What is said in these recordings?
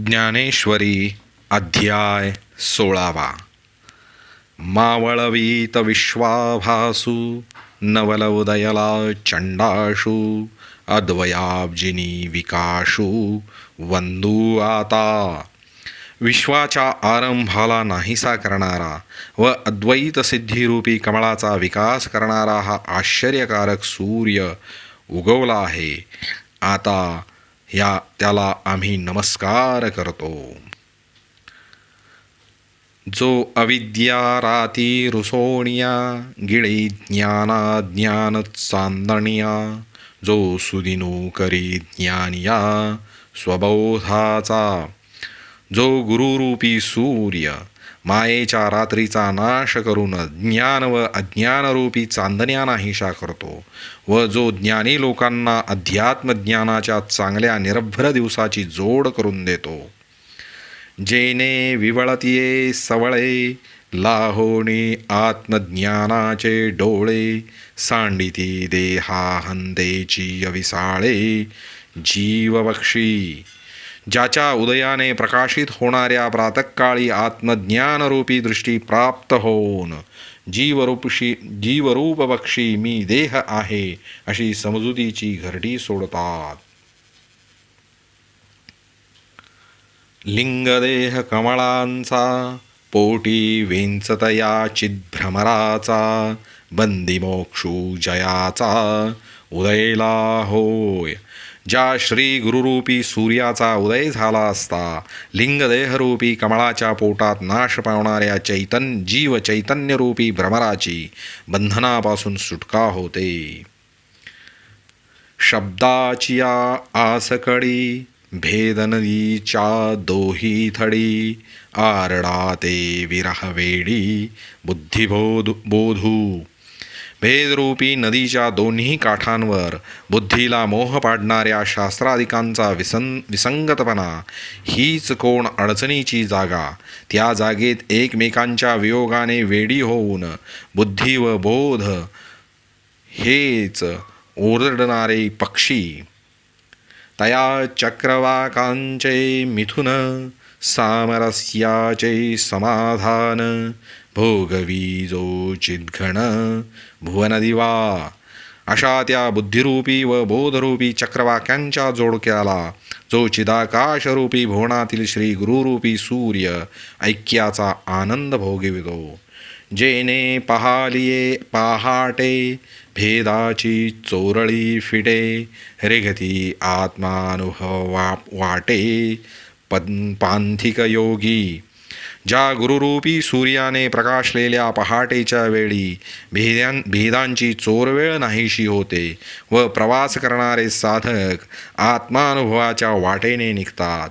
ज्ञानेश्वरी अध्याय 16. मावळवीत विश्वाभासु नवल उदयला चंडाशु अद्वयाब्जिनी विकाशु वंदू आता. विश्वाच्या आरंभाला नाहीसा करणारा व अद्वैत सिद्धिरूपी कमळाचा विकास करणारा हा आश्चर्यकारक सूर्य उगवला आहे. आता त्याला आम्ही नमस्कार करतो. जो अविद्या राती रुसोणिया गिळी ज्ञान चांदणिया, जो सुदिनू करी ज्ञानिया स्वबोधाचा, जो गुरुरूपी सूर्य मायेच्या रात्रीचा नाश करून ज्ञान व अज्ञानरूपी चांदण्या नाहीशा करतो व जो ज्ञानी लोकांना अध्यात्मज्ञानाच्या चांगल्या निर्भर दिवसाची जोड करून देतो. जेने विवळतिये सवळे लाहोणी आत्मज्ञानाचे डोळे, सांडिती देहाहंतेची अविसाळे जीवबक्षी. ज्याच्या उदयाने प्रकाशित होणाऱ्या प्रातःकाळी आत्मज्ञानरूपी दृष्टी प्राप्त होऊन जीवरूप बक्षी मी देह आहे अशी समजुतीची घरटी सोडतात. लिंगदेह कमळांचा पोटी वेंचतया चिद्भ्रमराचा, बंदिमोक्षू जयाचा उदयला होय. ज्या श्री गुरुरूपी सूर्याचा उदय झाला असता लिंगदेहरूपी कमळाच्या पोटात नाश पावणाऱ्या जीव चैतन्यरूपी भ्रमराची बंधनापासून सुटका होते. शब्दाचिया आसकडी भेदनदीच्या दोही थडी, आरडाते विरहवेडी बुद्धिबोधू. भेदरूपी नदीच्या दोन्ही काठांवर बुद्धीला मोह पाडणाऱ्या शास्त्रादिकांचा विसंगतपणा हीच कोण अडचणीची जागा. त्या जागेत एकमेकांच्या वियोगाने वेडी होऊन बुद्धी व बोध हेच ओरडणारे पक्षी. तया चक्रवाकांचे मिथुन सामरस्याचे समाधान, भोगवीजो चिद्घन भुवनदिवा. अशा त्या बुद्धिरूपी व बोधरूपी चक्रवाक्यांच्या जोडक्याला जो चिदाकाशरूपी भुवनातील श्री गुरुरूपी सूर्य ऐक्याचा आनंद भोगिवितो. जेने पहालिये पहाटे भेदाची चोरळी फिटे, रेघती आत्मानुभव वाटे पांथिक योगी. ज्या गुरुरूपी सूर्याने प्रकाशलेल्या पहाटेच्या वेळी भेदांची चोरवेळ नाहीशी होते व प्रवास करणारे साधक आत्मानुभवाच्या वाटेने निघतात.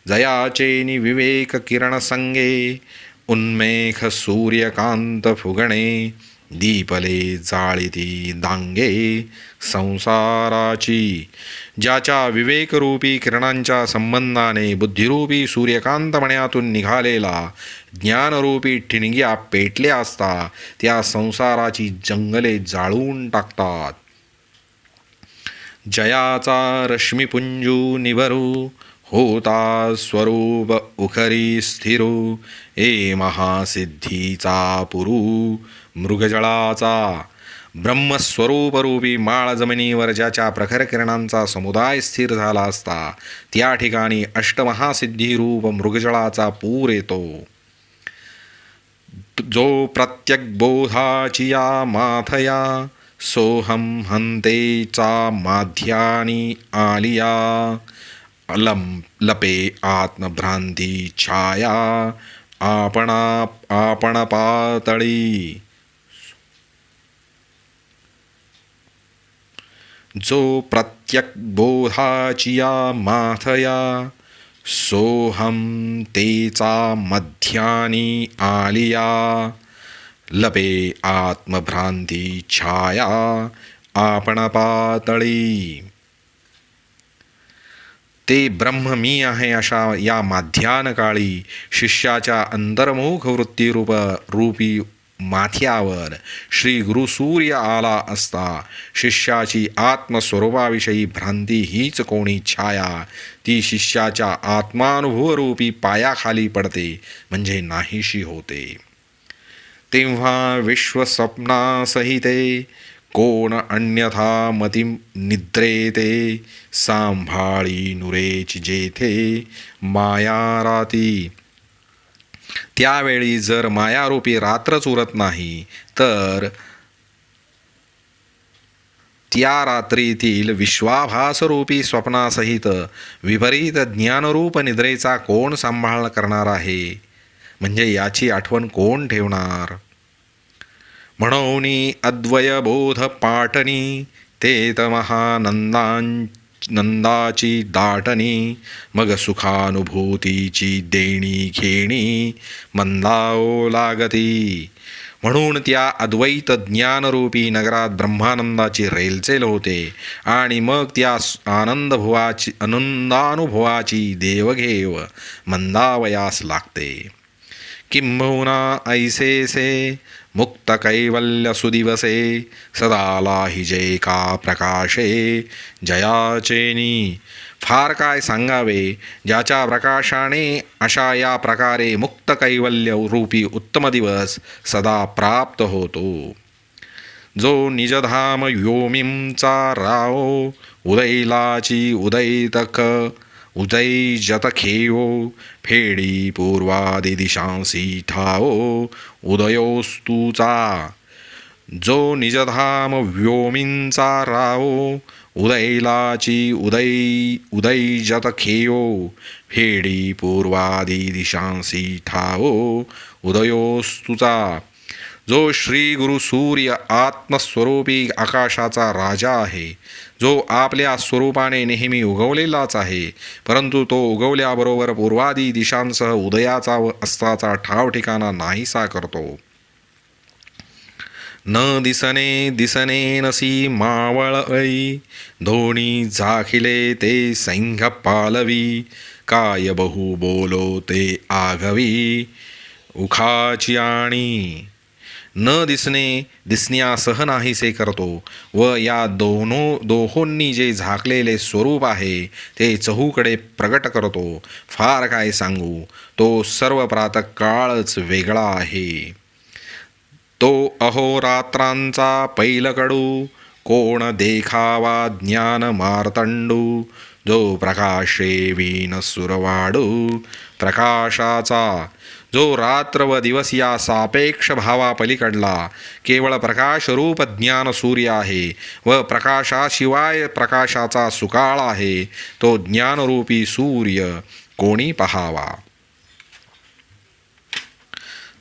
जयाचे विवेक किरण संगे उन्मेख सूर्यकांत फुगणे, दीपले जाळीती दांगे संसाराची. ज्याच्या विवेकरूपी किरणांच्या संबंधाने बुद्धिरूपी सूर्यकांतमण्यातून निघालेला ज्ञानरूपी ठिणग्या पेटल्या असता त्या संसाराची जंगले जाळून टाकतात. जयाचा रश्मिपुंजू निवरू होता स्वरूप उखरी स्थिरू, ए महासिद्धीचा पुरू मृगजळाचा. ब्रह्मस्वरूपरूपी माळ जमिनीवर ज्याच्या प्रखर किरणांचा समुदाय स्थिर झाला असता त्या ठिकाणी अष्टमहासिद्धीरूप मृगजळाचा पूर येतो. जो प्रत्यक बोधाचिया माथया सोहम हंतेचा माध्यानी आलिया, लपे आत्मभ्रांती छाया आपण पातळी. जो प्रत्यक बोधाचिया माथया सोहम तेचा मध्यानी आलिया, लपे आत्मभ्रांती छाया आपण पातळी. ते ब्रह्म मी आहे अशा या माध्यान काळी शिष्याच्या अंतर्मुख वृत्तीरूपी माथ्यावर श्री गुरुसूर्य आला असता शिष्याची आत्मस्वरूपाविषयी भ्रांती हीच कोणी छाया ती शिष्याच्या आत्मानुभवरूपी पायाखाली पडते म्हणजे नाहीशी होते. तेव्हा विश्वस्वप्नासहिते कोण अन्यथा मती निद्रेते सांभाळी नुरेची जेथे माया राती. त्यावेळी जर मायारूपी रात्रच उरत नाही तर त्या रात्रीतील विश्वाभासरूपी स्वप्नासहित विपरीत ज्ञानरूप निद्रेचा कोण सांभाळ करणार आहे, म्हणजे याची आठवण कोण ठेवणार. म्हणून अद्वयबोध पाटणी तेत नंदाची दाटणी मग सुखानुभूतीची देणी घेणी मंदाओ लागती. म्हणून त्या अद्वैत ज्ञानरूपी नगरात ब्रह्मानंदाची रेलचेल होते आणि मग त्या आनंदानुभवाची देवघेव मंदावयास लागते. किंबहुना ऐसेसे मुक्त कैवल्य सुदिवसे सदा लाहिजे का प्रकाशे जयाचेनी. फार काय सांगावे, ज्याच्या प्रकाशाने अशा या प्रकारे मुक्त कैवल्य रूपी उत्तम दिवस सदा प्राप्त होतो. जो निजधाम व्योमींचा राओ उदैलाची उदैतक उदैजत खेओ फेडी पूर्वादि दिशांसी ठाओ उदयोस्तुचा. जो निजधाम व्योमींचा राओ उदैलाची उदैजत खेओ फेडी पूर्वादि दिशांसी ठाओ उदयोस्तुचा. जो श्री गुरु सूर्य आत्मस्वरूपी आकाशाचा राजा आहे, जो आपल्या स्वरूपाने नेहमी उगवलेलाच आहे, परंतु तो उगवल्याबरोबर पूर्वादी दिशांसह उदयाचा व अस्ताचा ठाव ठिकाणा नाहीसा करतो. न दिसने दिसने नसी मावळई धोणी झाखिले ते सैंघ पालवी काय बहु बोलो ते आघवी उखाची आणि. न दिसणे दिसण्यासह नाहीसे करतो व या दोहोंनी जे झाकलेले स्वरूप आहे ते चहूकडे प्रगट करतो. फार काय सांगू, तो सर्व प्रातःकाळच वेगळा आहे. तो अहोरात्रांचा पैलकडू कोण देखावा ज्ञान मार्तंडू. जो प्रकाशे वीन सुरवाडू प्रकाशाचा. जो रात्र व दिवस या सापेक्ष भावापलीकडला केवळ प्रकाशरूप ज्ञान सूर्य आहे व प्रकाशाशिवाय प्रकाशाचा सुकाळ आहे, तो ज्ञानरूपी सूर्य कोणी पहावा.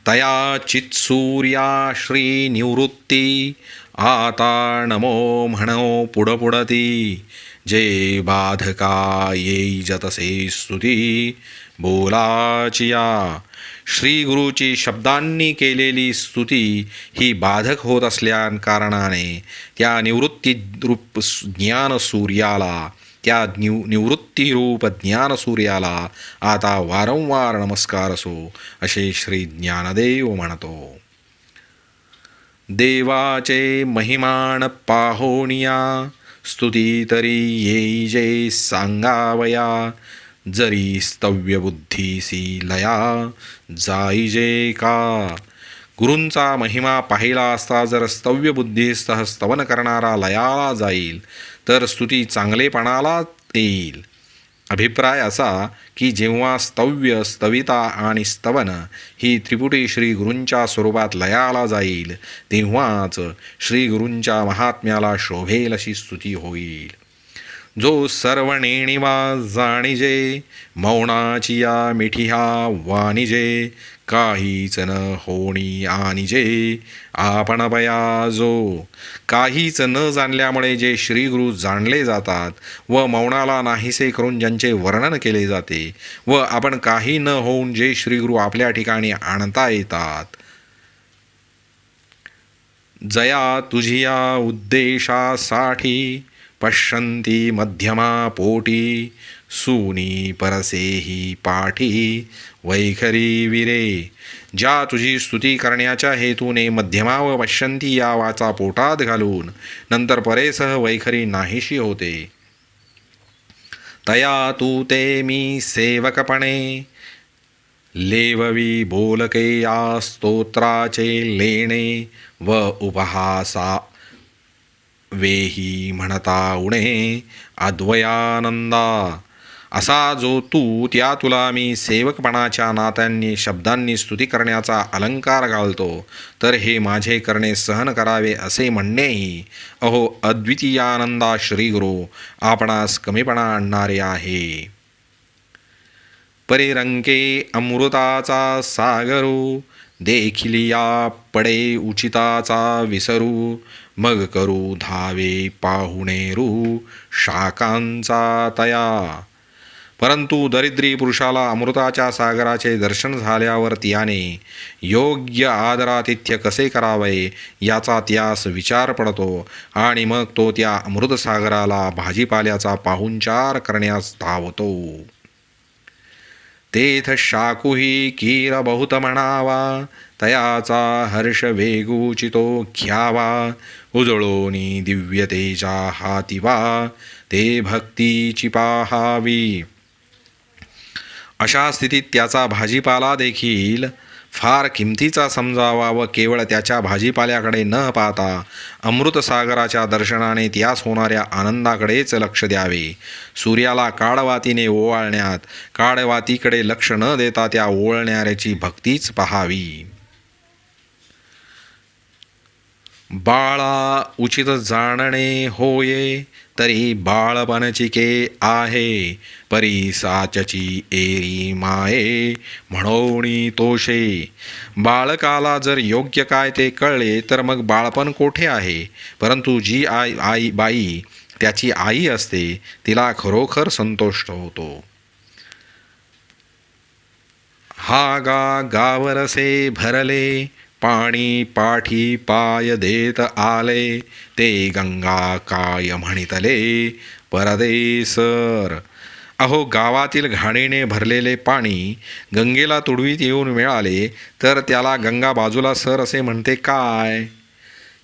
तया चित्सूर्या श्री निवृत्ती आता नमो म्हणो पुढपुढती. जे बाधका येई जतसे स्तुती बोलाचिया. श्री गुरुची शब्दांनी केलेली स्तुती ही बाधक होत असल्या कारणाने त्या निवृत्तीरूप ज्ञानसूर्याला निवृत्तीरूप ज्ञानसूर्याला आता वारंवार नमस्कार असो, असे श्री ज्ञानदेव म्हणतो. देवाचे महिमान पाहोनिया स्तुती तरी येई जे सांगावया. जरी स्तव्य बुद्धीसी लया जाईजे का. गुरूंचा महिमा पाहिला असता जर स्तव्य बुद्धीसह स्तवन करणारा लयाला जाईल तर स्तुती चांगलेपणाला येईल. अभिप्राय असा की जेव्हा स्तव्य, स्तविता आणि स्तवन ही त्रिपुटी श्री गुरूंच्या स्वरूपात लयाला जाईल तेव्हाच श्री गुरूंच्या महात्म्याला शोभेल अशी स्तुती होईल. जो सर्व नेणिवा जाणिजे मौनाची या मिठिहा वाणिजे काहीच न होणी आणिजे आपण बया. जो काहीच न जाणल्यामुळे जे श्रीगुरु जाणले जातात व मौनाला नाहीसे करून ज्यांचे वर्णन केले जाते व आपण काही न होऊन जे श्रीगुरु आपल्या ठिकाणी आणता येतात. जया तुझिया उद्देशासाठी पश्यन्ती मध्यमा पोटी सुनी परसेही पाठी वैखरी विरे. ज्या तुझी स्तुती करण्याच्या हेतूने मध्यमा व पश्यंती या वाचा पोटात घालून नंतर परेसह वैखरी नाहीशी होते. तया तू ते मी सेवकपणे लेववी बोलके या स्तोत्राचे लेणे व उपहासा वेही म्हणता उणे अद्वयानंदा. असा जो तू त्या तुला मी सेवकपणाच्या नात्यांनी शब्दांनी स्तुती करण्याचा अलंकार घालतो, तर हे माझे करणे सहन करावे असे म्हणणेही अहो अद्वितीयानंदा श्रीगुरु आपणास कमीपणा आणणारे आहे. परिरंके अमृताचा सागरू देखिलिया पडे उचिताचा विसरू. मग करू धावे पाहुणेरू शाकांचा तया. परंतु दरिद्री पुरुषाला अमृताच्या सागराचे दर्शन झाल्यावर त्याने योग्य आदरातिथ्य कसे करावे याचा त्यास विचार पडतो आणि मग तो त्या अमृतसागराला भाजीपाल्याचा पाहुणचार करण्यास धावतो. तेथ शाकुही कीर बहुत म्हणावा तयाचा हर्ष वेगुचितो घ्यावा. उजळोनी दिव्य तेजा हातिवा ते भक्तीची पाहावी. अशा स्थितीत त्याचा भाजीपाला देखील फार किमतीचा समजावा व केवळ त्याच्या भाजीपाल्याकडे न पाहता अमृतसागराच्या दर्शनाने त्यास होणाऱ्या आनंदाकडेच लक्ष द्यावे. सूर्याला काळवातीने ओवाळण्यात काळवातीकडे लक्ष न देता त्या ओवाळणाऱ्याची भक्तीच पहावी. बाळा उचित जाणणे होये तरी बाळपणचिके आहे. परी साचची एरी माये म्हणोनी तोषे. बाळकाला जर योग्य काय ते कळले तर मग बाळपण कोठे आहे. परंतु जी आई बाई त्याची आई असते तिला खरोखर संतोष होतो. हा गावरसे भरले पाणी पाठी पाय देत आले. ते गंगा काय म्हणितले परदेसर. अहो गावातील घाणीने भरलेले पाणी गंगेला तुडवीत येऊन मिळाले तर त्याला गंगा बाजूला सर असे म्हणते काय.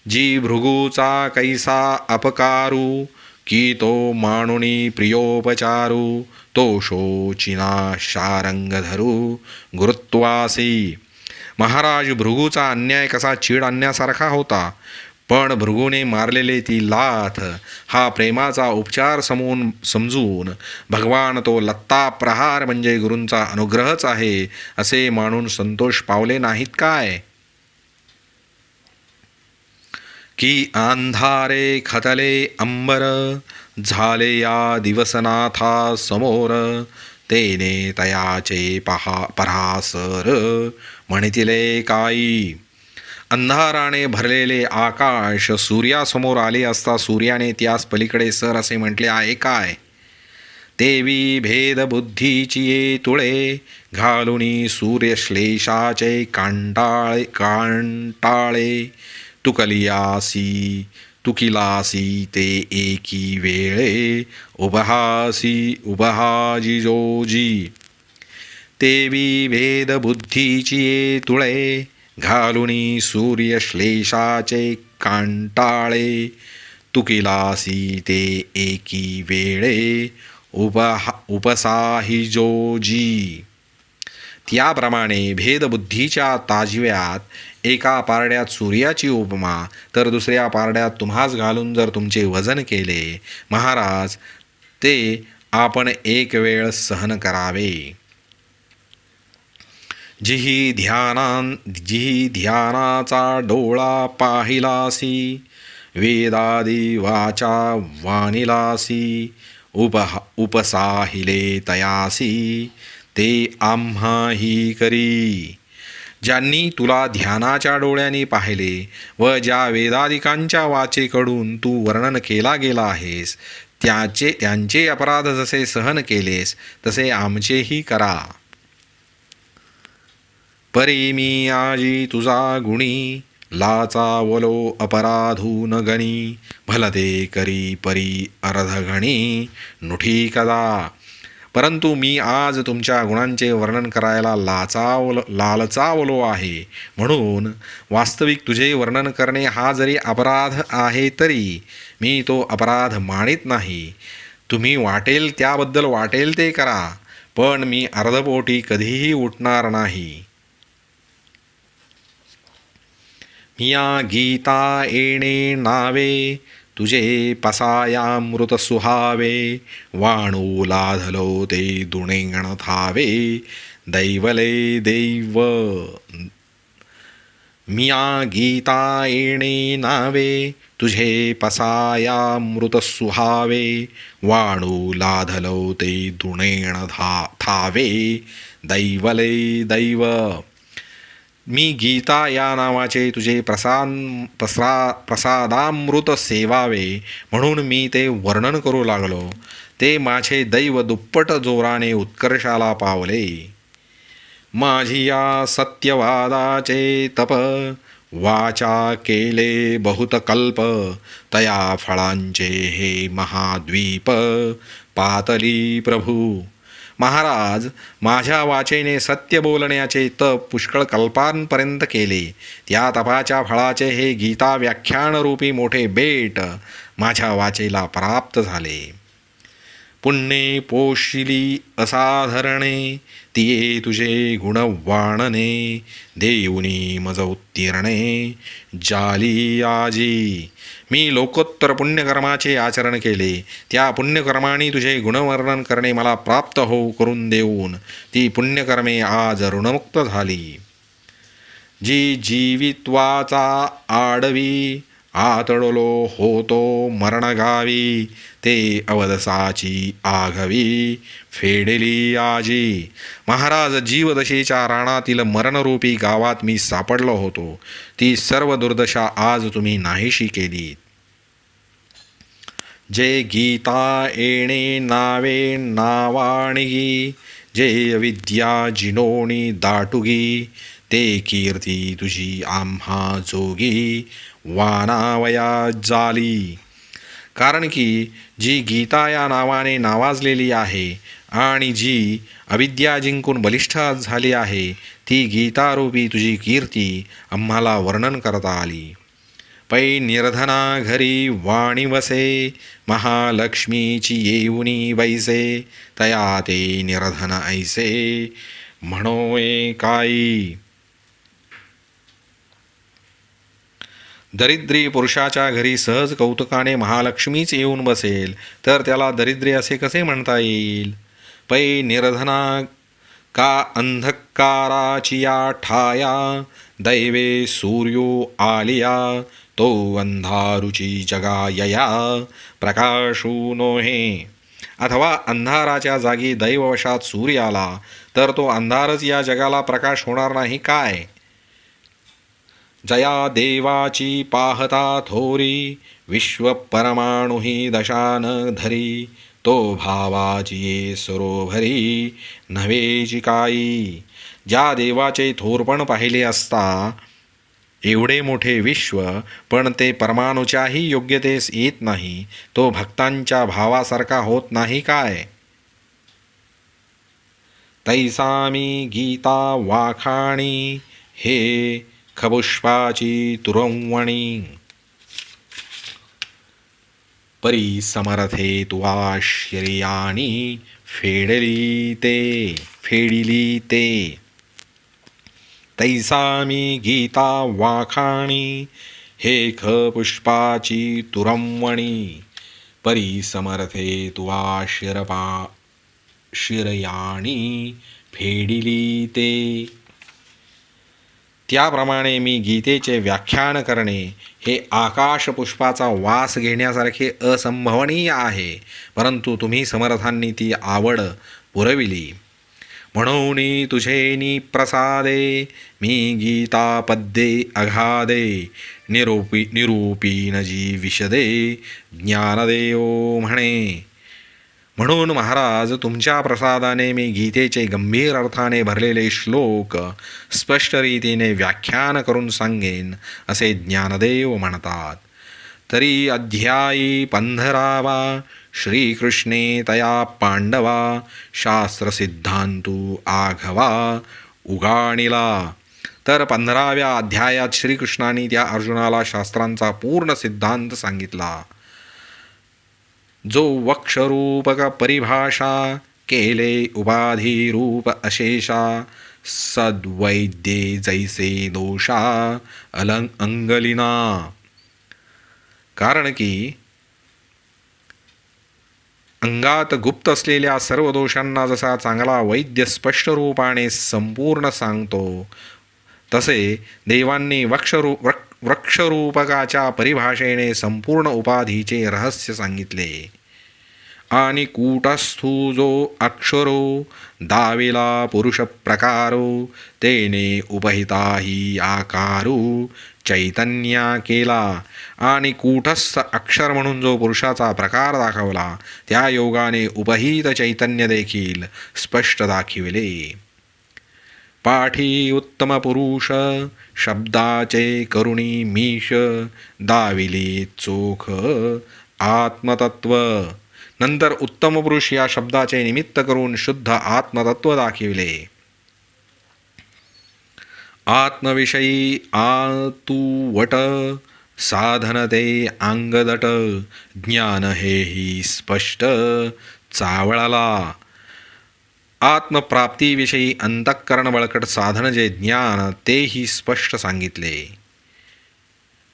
जी भृगूचा कैसा अपकारू की तो मानुनी प्रियोपचारू. तो शोचिना शारंग धरू गुरुत्वासी. महाराज भृगूचा अन्याय कसा चीड आणण्यासारखा होता, पण भृगूने मारलेले ती लाथ हा प्रेमाचा उपचार समजून भगवान तो लत्ता प्रहार म्हणजे गुरूंचा अनुग्रहच आहे असे मानून संतोष पावले नाहीत काय. की अंधारे खतले अंबर झाले या दिवसनाथा समोर. तेने तयाचे परासर म्हणितिले काई. अंधाराने भरलेले आकाश सूर्यासमोर आले असता सूर्याने त्यास पलीकडे सर असे म्हटले आहे काय. देवी भेदबुद्धीची ये तुळे घालुनी सूर्यश्लेषाचे कांटाळे. तुकिलासी ते एकी वेळे उबहाजी जोजी. देवी भेदबुद्धीची ये तुळे घालुनी सूर्यश्लेषाचे कांटाळे. तुकिलासी ते एकी वेळे उपसाही जोजी. त्याप्रमाणे भेदबुद्धीच्या ताजव्यात एका पारड्यात सूर्याची उपमा तर दुसऱ्या पारड्यात तुम्हास घालून जर तुमचे वजन केले महाराज ते आपण एक वेळ सहन करावे. जिही ध्यानाचा डोळा पाहिलासी वेदादी वाचा वानिलासी उपसाहिले तयासी ते आम्हाही करी. ज्यांनी तुला ध्यानाच्या डोळ्यांनी पाहिले व ज्या वेदादिकांच्या वाचेकडून तू वर्णन केला गेला आहेस त्यांचे अपराध जसे सहन केलेस तसे आमचेही करा. परी मी आजी तुझा गुणी लाचा वलो अपराधू न गणी. भलते करी परी अर्धगणी नुठी कदा. परंतु मी आज तुमच्या गुणांचे वर्णन करायला लालचावलो आहे. म्हणून वास्तविक तुझे वर्णन करणे हा जरी अपराध आहे तरी मी तो अपराध मानित नाही. तुम्ही वाटेल त्याबद्दल वाटेल ते करा, पण मी अर्धपोटी कधीही उठणार नाही. मिया गीता येणे नावे, तुझे पसायामृत सुहावे. वाणू लाधलो ते दुणेंगण थावे, दैवले दैव. मिया गीता येणे नावे, तुझे पसायामृत सुहावे. वाणू लाधलो ते दुणेंगण थावे, दैवले दैव. मी गीता या नावाचे तुझे प्रसादामृत सेवावे म्हणून मी ते वर्णन करू लागलो. ते माझे दैव दुप्पट जोराने उत्कर्षाला पावले. माझी या सत्यवादाचे तप, वाचा केले बहुत कल्प. तया फळांचे हे महाद्वीप, पातली प्रभू. महाराज, माझ्या वाचेने सत्य बोलण्याचे तप पुष्कळ कल्पांपर्यंत केले. त्या तपाच्या फळाचे हे गीता व्याख्यानरूपी मोठे बेट माझ्या वाचेला प्राप्त झाले. पुण्ये पोशिली असाधरणे, तिये तुझे गुण वाणने. देऊनी मज उत्तीर्णे, जाली आजी. मी लोकोत्तर पुण्यकर्माचे आचरण केले. त्या पुण्यकर्मांनी तुझे गुणवर्णन करणे मला प्राप्त होऊ करून देऊन ती पुण्यकर्मे आज ऋणमुक्त झाली. जी जीवित्वाचा आडवी, आतडलो होतो मरणगावी. ते अवदसाची आघवी, फेडेली आजी. महाराज, जीवदशेच्या राणातील मरणरूपी गावात मी सापडलो होतो. ती सर्व दुर्दशा आज तुम्ही नाहीशी केली. जे गीता येणे नावे नावाणगी, जे अविद्या जिनोणी दाटुगी. ते कीर्ती तुझी आम्हा जोगी, वानावया जाली. कारण की जी गीता या नावाने नावाजलेली आहे आणि जी अविद्या जिंकून बलिष्ठ झाली आहे, ती गीतारूपी तुझी कीर्ती आम्हाला वर्णन करता आली. पै निर्धना घरी वाणी वसे, महालक्ष्मीची येऊनी बैसे. तया ते निर्धन ऐसे, म्हणोए काई. दरिद्री पुरुषाच्या घरी सहज कौतुकाने महालक्ष्मीच येऊन बसेल तर त्याला दरिद्री असे कसे म्हणता येईल. पै निर्धना का अंधकाराचिया ठाया, दैवे सूर्यो आलिया. तो अंधारुची जगायया, प्रकाशू नोहे. अथवा अंधाराच्या जागी दैववशात सूर्य आला तर तो अंधारच या जगाला प्रकाश होणार नाही काय. जया देवाची पाहता थोरी, विश्व परमाणुही दशान धरी. तो भावाची ये सरोभरी, नव्हेची काई. ज्या देवाचे थोरपण पाहिले असता एवढे मोठे विश्व पण ते परमाणूच्याही योग्यतेस येत नाही, तो भक्तांच्या भावासारखा होत नाही काय. तैसामी गीता वाखाणी, हे खपुष्पाची तुरंवणी. परी समर्थे तुवा श्रेयानी, फेडिली ते. तैसामी गीता वाखाणी, हे खपुष्पाची तुरंवणी. परी समर्थे तुवा शिरयाणी, फेडिली ते. त्याप्रमाणे मी गीतेचे व्याख्यान करणे हे आकाशपुष्पाचा वास घेण्यासारखे असंभवनीय आहे, परंतु तुम्ही समर्थांनी ती आवड पुरविली. म्हणून तुझेनी प्रसादे, मी गीता पद्ये अगाधे. निरूपीन जी विशदे, ज्ञानदेव म्हणे. म्हणून महाराज, तुमच्या प्रसादाने मी गीतेचे गंभीर अर्थाने भरलेले श्लोक स्पष्ट रीतीने व्याख्यान करून सांगेन असे ज्ञानदेव म्हणतात. तरी अध्यायी 15वा श्रीकृष्णे तया पांडवा शास्त्रसिद्धांतू आघवा उगाणिला. तर 15व्या अध्यायात श्रीकृष्णाने त्या अर्जुनाला शास्त्रांचा पूर्ण सिद्धांत सांगितला. जो वक्षरूपक परिभाषा केले उपाधी रूप अशेषा सद्वैद्ये जैसे दोषा अंगलिना. कारण की अंगात गुप्त असलेल्या सर्व दोषांना जसा चांगला वैद्य स्पष्ट रूपाने संपूर्ण सांगतो, तसे देवांनी वृक्षरूपकाच्या परिभाषेने संपूर्ण उपाधीचे रहस्य सांगितले. आणि कूटस्थू जो अक्षरो दाविला पुरुष प्रकारो तेने उपहिताही आकारू चैतन्या केला. आणि कूटस्थ अक्षर म्हणून जो पुरुषाचा प्रकार दाखवला, त्या योगाने उपहित चैतन्य देखील स्पष्ट दाखविले. पाठी उत्तम पुरुष शब्दाचे करुणी मीश दाविले चोख आत्मतत्व. नंतर उत्तम पुरुष या शब्दाचे निमित्त करून शुद्ध आत्मतत्व दाखविले. आत्मविषयी आतुवट साधनते अंगदट ज्ञान हेही स्पष्ट चावळला. आत्मप्राप्तीविषयी अंतःकरण बळकट साधन जे ज्ञान तेही स्पष्ट सांगितले.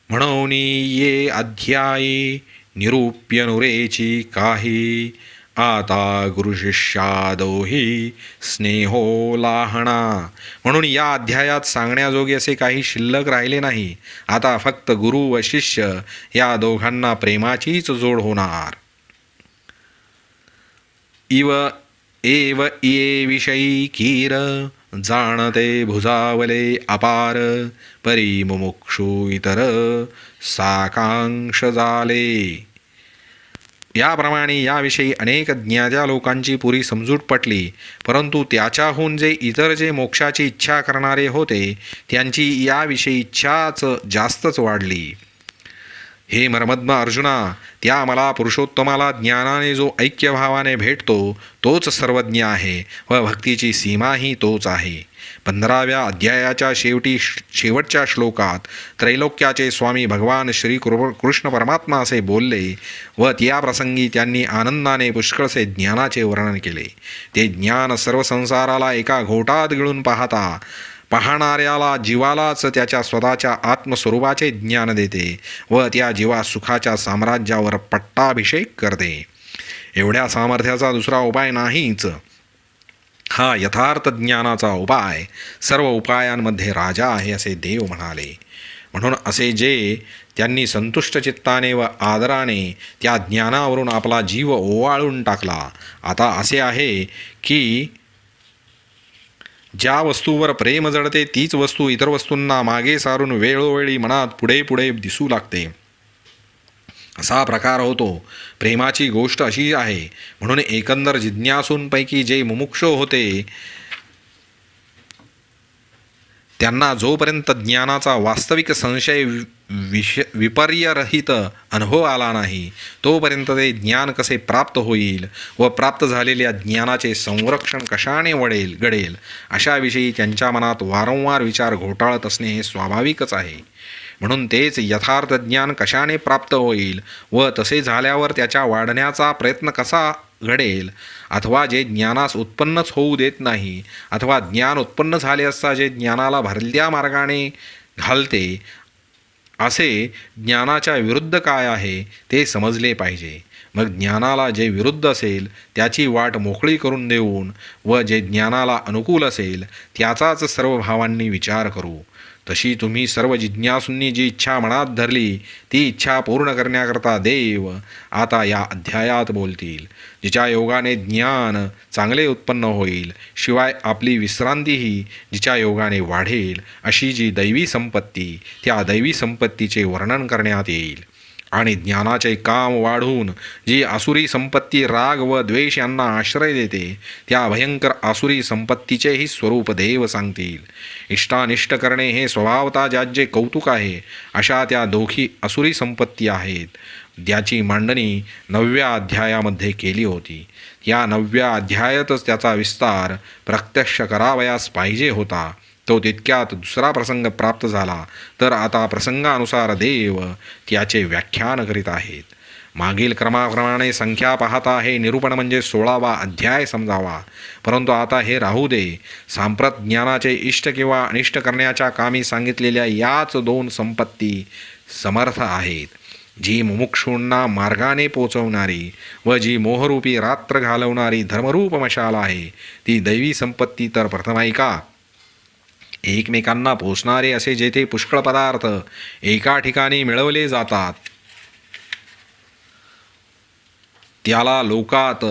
म्हणून ये अध्यायी निरूप्य नुरेची काही आता गुरुशिष्यादोही स्नेहो लाहणा. म्हणून या अध्यायात सांगण्याजोगे असे काही शिल्लक राहिले नाही. आता फक्त गुरु व शिष्य या दोघांना प्रेमाचीच जोड होणार. इव एव ये विषयी कीर जाणते भुजावले अपार परी मुमुक्षु इतर साकांक्ष झाले. याप्रमाणे याविषयी अनेक ज्ञात्या लोकांची पुरी समजूत पटली, परंतु त्याच्याहून जे इतर जे मोक्षाची इच्छा करणारे होते त्यांची याविषयी इच्छाच जास्तच वाढली. हे मर्मज्ञ अर्जुना, त्या मला पुरुषोत्तमाला ज्ञानाने जो ऐक्यभावाने भेटतो तोच सर्वज्ञ आहे व भक्तीची सीमाही तोच आहे. 15व्या अध्यायाच्या शेवटच्या श्लोकात त्रैलोक्याचे स्वामी भगवान श्री कृष्ण परमात्मा असे बोलले व त्या प्रसंगी त्यांनी आनंदाने पुष्कळसे ज्ञानाचे वर्णन केले. ते ज्ञान सर्व संसाराला एका घोटात गिळून पाहणाऱ्याला जीवालाच त्याच्या स्वतःच्या आत्मस्वरूपाचे ज्ञान देते व त्या जीवा सुखाच्या साम्राज्यावर पट्टाभिषेक करते. एवढ्या सामर्थ्याचा दुसरा उपाय नाहीच. हा यथार्थ ज्ञानाचा उपाय सर्व उपायांमध्ये राजा आहे असे देव म्हणाले. म्हणून असे जे त्यांनी संतुष्ट चित्ताने व आदराने त्या ज्ञानावरून आपला जीव ओवाळून टाकला. आता असे आहे की ज्या वस्तूवर प्रेम जडते तीच वस्तू इतर वस्तूंना मागे सारून वेळोवेळी मनात पुढे पुढे दिसू लागते. असा प्रकार होतो. प्रेमाची गोष्ट अशी आहे. म्हणून एकंदर जिज्ञासूंपैकी जे मुमुक्ष होते त्यांना जोपर्यंत ज्ञानाचा वास्तविक संशय विपर्यरहित अनुभव आला नाही तोपर्यंत ते ज्ञान कसे प्राप्त होईल व प्राप्त झालेल्या ज्ञानाचे संरक्षण कशाने घडेल अशाविषयी त्यांच्या मनात वारंवार विचार घोटाळत असणे हे स्वाभाविकच आहे. म्हणून तेच यथार्थ ज्ञान कशाने प्राप्त होईल व तसे झाल्यावर त्याच्या वाढण्याचा प्रयत्न कसा घडेल, अथवा जे ज्ञानास उत्पन्नच होऊ देत नाही, अथवा ज्ञान उत्पन्न झाले असता जे ज्ञानाला भरल्या मार्गाने घालते, असे ज्ञानाच्या विरुद्ध काय आहे ते समजले पाहिजे. मग ज्ञानाला जे विरुद्ध असेल त्याची वाट मोकळी करून देऊन व जे ज्ञानाला अनुकूल असेल त्याचाच सर्व भावांनी विचार करू. तशी तुम्ही सर्व जिज्ञासूंनी जी इच्छा मनात धरली ती इच्छा पूर्ण करण्याकरता देव आता या अध्यायात बोलतील. जिच्या योगाने ज्ञान चांगले उत्पन्न होईल, शिवाय आपली विश्रांतीही जिच्या योगाने वाढेल, अशी जी दैवी संपत्ती त्या दैवी संपत्तीचे वर्णन करण्यात येईल. आणि ज्ञानाचे काम वाढून जी आसुरी संपत्ती राग व द्वेष यांना आश्रय देते त्या भयंकर आसुरी संपत्तीचेही स्वरूप देव सांगतील. इष्टानिष्ट करणे हे स्वभावता ज्यात जे कौतुक आहे अशा त्या दोघी आसुरी संपत्ती आहेत. ज्याची मांडणी 9व्या अध्यायामध्ये केली होती. या 9व्या अध्यायातच त्याचा विस्तार प्रत्यक्ष करावयास पाहिजे होता. तो तितक्यात दुसरा प्रसंग प्राप्त झाला, तर आता प्रसंगानुसार देव त्याचे व्याख्यान करीत आहेत. मागील क्रमाप्रमाणे संख्या पाहता हे निरूपण म्हणजे 16वा अध्याय समजावा. परंतु आता हे राहू दे. सांप्रत ज्ञानाचे इष्ट किंवा अनिष्ट करण्याच्या कामी सांगितलेल्या याच 2 संपत्ती समर्थ आहेत. जी मुमुक्षूंना मार्गाने पोचवणारी व जी मोहरूपी रात्र घालवणारी धर्मरूप मशाल आहे, ती दैवी संपत्ती तर प्रथम ऐका. एकमेकांना पोचणारे असे जेथे पुष्कळ पदार्थ एका ठिकाणी मिळवले जातात, त्याला लोकात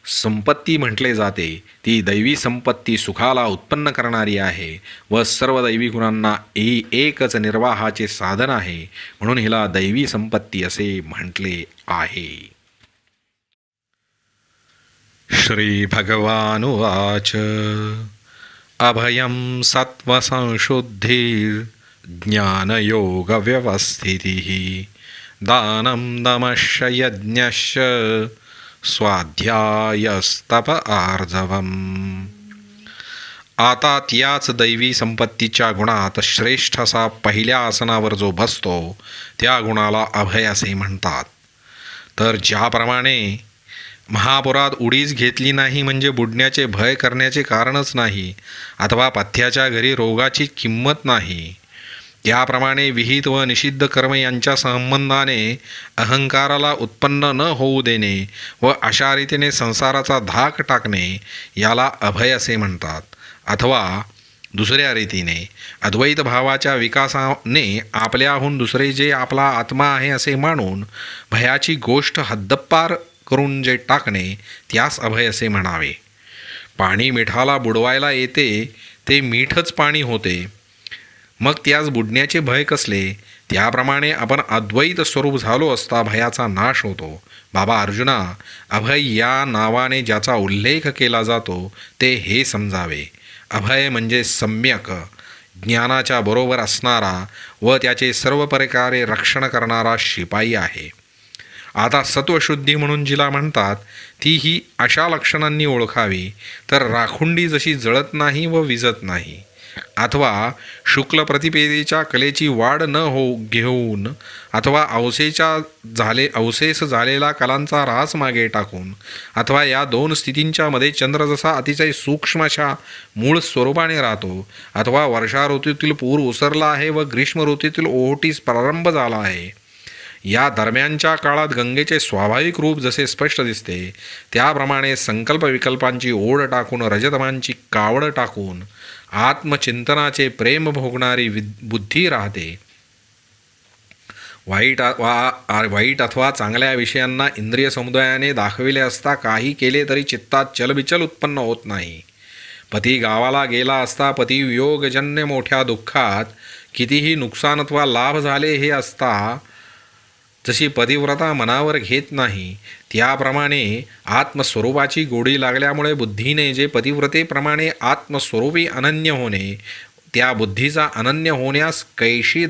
संपत्ती म्हटले जाते. ती दैवी संपत्ती सुखाला उत्पन्न करणारी आहे व सर्व दैवी गुणांना एकच निर्वाहाचे साधन आहे, म्हणून हिला दैवी संपत्ती असे म्हटले आहे. श्री भगवानुवाच अभयं सत्त्वसंशुद्धिर्ज्ञानयोगव्यवस्थितिः दानं दमश्च यज्ञश्च स्वाध्यायस्तप आर्जवम्. आता त्याच दैवी संपत्तीच्या गुणात श्रेष्ठ असा पहिल्या आसनावर जो बसतो त्या गुणाला अभय असे म्हणतात. तर ज्याप्रमाणे महापुरात उडीच घेतली नाही म्हणजे बुडण्याचे भय करण्याचे कारणच नाही, अथवा पथ्याच्या घरी रोगाची किंमत नाही, त्याप्रमाणे विहित व निषिद्ध कर्म यांच्या संबंधाने अहंकाराला उत्पन्न न होऊ देणे व अशा रीतीने संसाराचा धाक टाकणे याला अभय असे म्हणतात. अथवा दुसऱ्या रीतीने अद्वैत भावाच्या विकासाने आपल्याहून दुसरे जे आपला आत्मा आहे असे मानून भयाची गोष्ट हद्दपार करून जे टाकणे त्यास अभय असे म्हणावे. पाणी मिठाला बुडवायला येते ते मीठच पाणी होते, मग त्यास बुडण्याचे भय कसले. त्याप्रमाणे आपण अद्वैत स्वरूप झालो असता भयाचा नाश होतो. बाबा अर्जुना, अभय या नावाने ज्याचा उल्लेख केला जातो ते हे समजावे. अभय म्हणजे सम्यक ज्ञानाच्या बरोबर असणारा व त्याचे सर्व प्रकारे रक्षण करणारा शिपाई आहे. आता सत्वशुद्धी म्हणून जिला म्हणतात ती ही अशा लक्षणांनी ओळखावी. तर राखुंडी जशी जळत नाही व विजत नाही, अथवा शुक्ल प्रतिपेदेच्या कलेची वाढ न घेऊन, अथवा अवशेष झालेला कलांचा ऱ्हास मागे टाकून, अथवा या 2 स्थितींच्या मध्ये चंद्र जसा अतिशय सूक्ष्म अशा मूळ स्वरूपाने राहतो, अथवा वर्षा ऋतूतील पूर ओसरला आहे व ग्रीष्म ऋतूतील ओहोटीस प्रारंभ झाला आहे, या दरम्यानच्या काळात गंगेचे स्वाभाविक रूप जसे स्पष्ट दिसते, त्याप्रमाणे संकल्प विकल्पांची ओढ टाकून, रजतमांची कावड टाकून आत्मचिंतनाचे प्रेम भोगणारी बुद्धी राहते. वाईट अथवा चांगल्या विषयांना इंद्रिय समुदायाने दाखविले असता काही केले तरी चित्तात चलबिचल उत्पन्न होत नाही. पती गावाला गेला असता पतिवियोगजन्य मोठ्या दुःखात कितीही नुकसान अथवा लाभ झाले हे असता जशी पतिव्रता मनावर घेत नाही, त्याप्रमाणे आत्मस्वरूपाची गोडी लागल्यामुळे बुद्धीने जे पतिव्रतेप्रमाणे आत्मस्वरूपी अनन्य होणे, त्या बुद्धीचा अनन्य होण्यास कैशी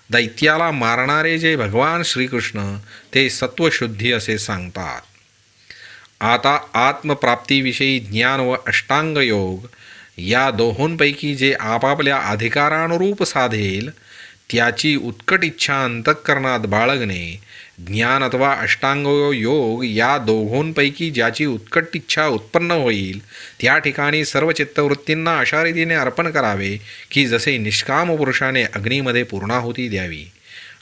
दैत्याला मारणारे जे भगवान श्रीकृष्ण ते सत्वशुद्धी असे सांगतात. आता आत्मप्राप्तीविषयी ज्ञान व अष्टांग योग या दोहोंपैकी जे आपापल्या अधिकारानुरूप साधेल त्याची उत्कट इच्छा अंतःकरणात बाळगणे, ज्ञान अथवा अष्टांग योग या दोघोंपैकी ज्याची उत्कट इच्छा उत्पन्न होईल त्या ठिकाणी सर्व चित्तवृत्तींना अशा रीतीने अर्पण करावे की जसे निष्काम पुरुषाने अग्नीमध्ये पूर्णाहुती द्यावी,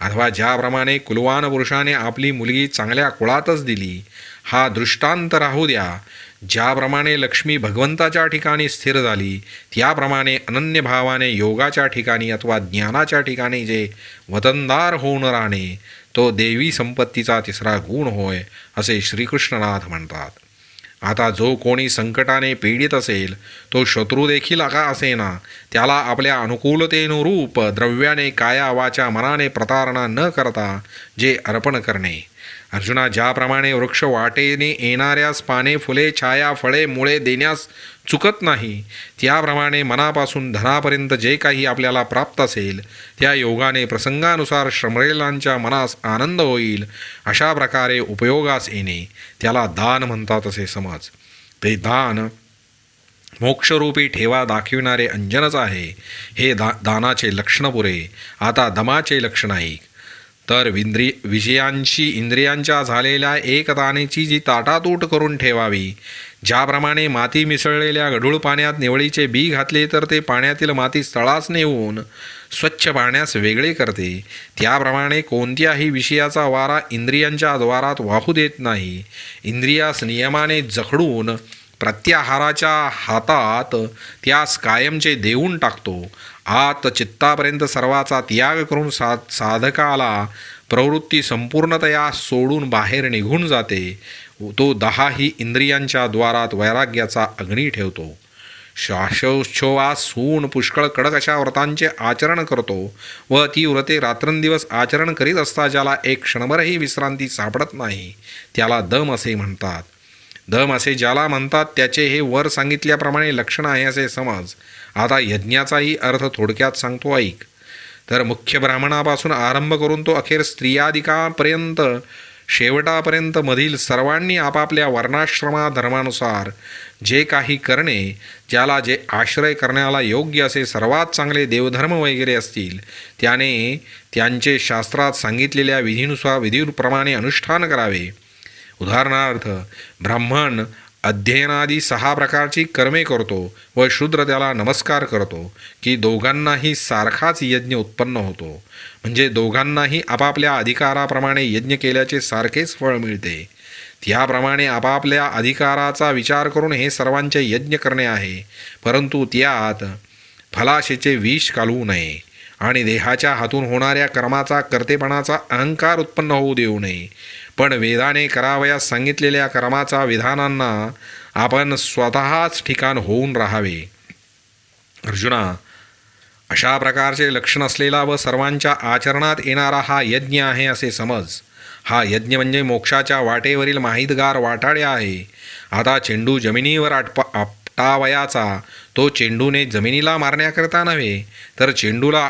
अथवा ज्याप्रमाणे कुलवान पुरुषाने आपली मुलगी चांगल्या कुळातच दिली हा दृष्टांत राहू द्या. ज्याप्रमाणे लक्ष्मी भगवंताच्या ठिकाणी स्थिर झाली त्याप्रमाणे अनन्य भावाने योगाच्या ठिकाणी अथवा ज्ञानाच्या ठिकाणी जे वतनदार होऊन राहणे तो देवी संपत्तीचा 3रा गुण होय असे श्रीकृष्णनाथ म्हणतात. आता जो कोणी संकटाने पीडित असेल तो शत्रू देखील का असेना त्याला आपल्या अनुकूलतेनुरूप द्रव्याने काया वाचा मनाने प्रतारणा न करता जे अर्पण करणे, अर्जुना, ज्याप्रमाणे वृक्ष वाटेने येणाऱ्यास पाने, फुले, छाया, फळे, मुळे देण्यास चुकत नाही, त्याप्रमाणे मनापासून धनापर्यंत जे काही आपल्याला प्राप्त असेल त्या योगाने प्रसंगानुसार श्रमलेलांच्या मनास आनंद होईल अशा प्रकारे उपयोगास येणे त्याला दान म्हणतात असे समज. ते दान मोक्षरूपी ठेवा दाखविणारे अंजनच आहे. हे दानाचे लक्षण पुरे. आता दमाचे लक्षण ऐक. तर विषयांशी इंद्रियांच्या झालेल्या एकतानेची जी ताटातूट करून ठेवावी. ज्याप्रमाणे माती मिसळलेल्या गढूळ पाण्यात निवळीचे बी घातले तर ते पाण्यातील माती तळास नेऊन स्वच्छ पाण्यास वेगळे करते, त्याप्रमाणे कोणत्याही विषयाचा वारा इंद्रियांच्या द्वारात वाहू देत नाही. इंद्रियास नियमाने जखडून प्रत्याहाराच्या हातात त्यास कायमचे देऊन टाकतो. आत चित्तापर्यंत सर्वाचा त्याग करून साधकाला प्रवृत्ती संपूर्णतया सोडून बाहेर निघून जाते. तो 10 ही इंद्रियांच्या द्वारात वैराग्याचा अग्नी ठेवतो. श्वासोच्छ्वास सून पुष्कळ कडक अशा व्रतांचे आचरण करतो व ती व्रते रात्रंदिवस आचरण करीत असता ज्याला एक क्षणभरही विश्रांती सापडत नाही त्याला दम असे म्हणतात. दम असे ज्याला म्हणतात त्याचे हे वर सांगितल्याप्रमाणे लक्षण आहे असे समज. आता यज्ञाचाही अर्थ थोडक्यात सांगतो ऐक. तर मुख्य ब्राह्मणापासून आरंभ करून तो अखेर स्त्रियादिकापर्यंत शेवटापर्यंत मधील सर्वांनी आपापल्या वर्णाश्रमा धर्मानुसार जे काही करणे, ज्याला जे आश्रय करण्याला योग्य असे सर्वात चांगले देवधर्म वगैरे असतील त्याने त्यांचे शास्त्रात सांगितलेल्या विधीप्रमाणे अनुष्ठान करावे. उदाहरणार्थ ब्राह्मण अध्ययनादी 6 प्रकारची कर्मे करतो व शूद्र त्याला नमस्कार करतो की दोघांनाही सारखाच यज्ञ उत्पन्न होतो. म्हणजे दोघांनाही आपापल्या अधिकाराप्रमाणे यज्ञ केल्याचे सारखेच फळ मिळते. त्याप्रमाणे आपापल्या अधिकाराचा विचार करून हे सर्वांचे यज्ञ करणे आहे. परंतु त्यात फलाशेचे विष घालवू नये आणि देहाच्या हातून होणाऱ्या कर्माचा कर्तेपणाचा अहंकार उत्पन्न होऊ देऊ नये. पण वेदाने करावयास सांगितलेल्या कर्माचा विधानांना आपण स्वतःच ठिकाण होऊन राहावे. अर्जुना, अशा प्रकारचे लक्षण असलेला व सर्वांच्या आचरणात येणारा हा यज्ञ आहे असे समज. हा यज्ञ म्हणजे मोक्षाच्या वाटेवरील माहितगार वाटाडे आहे. आता चेंडू जमिनीवर आपटावयाचा तो चेंडूने जमिनीला मारण्याकरता नव्हे तर चेंडूला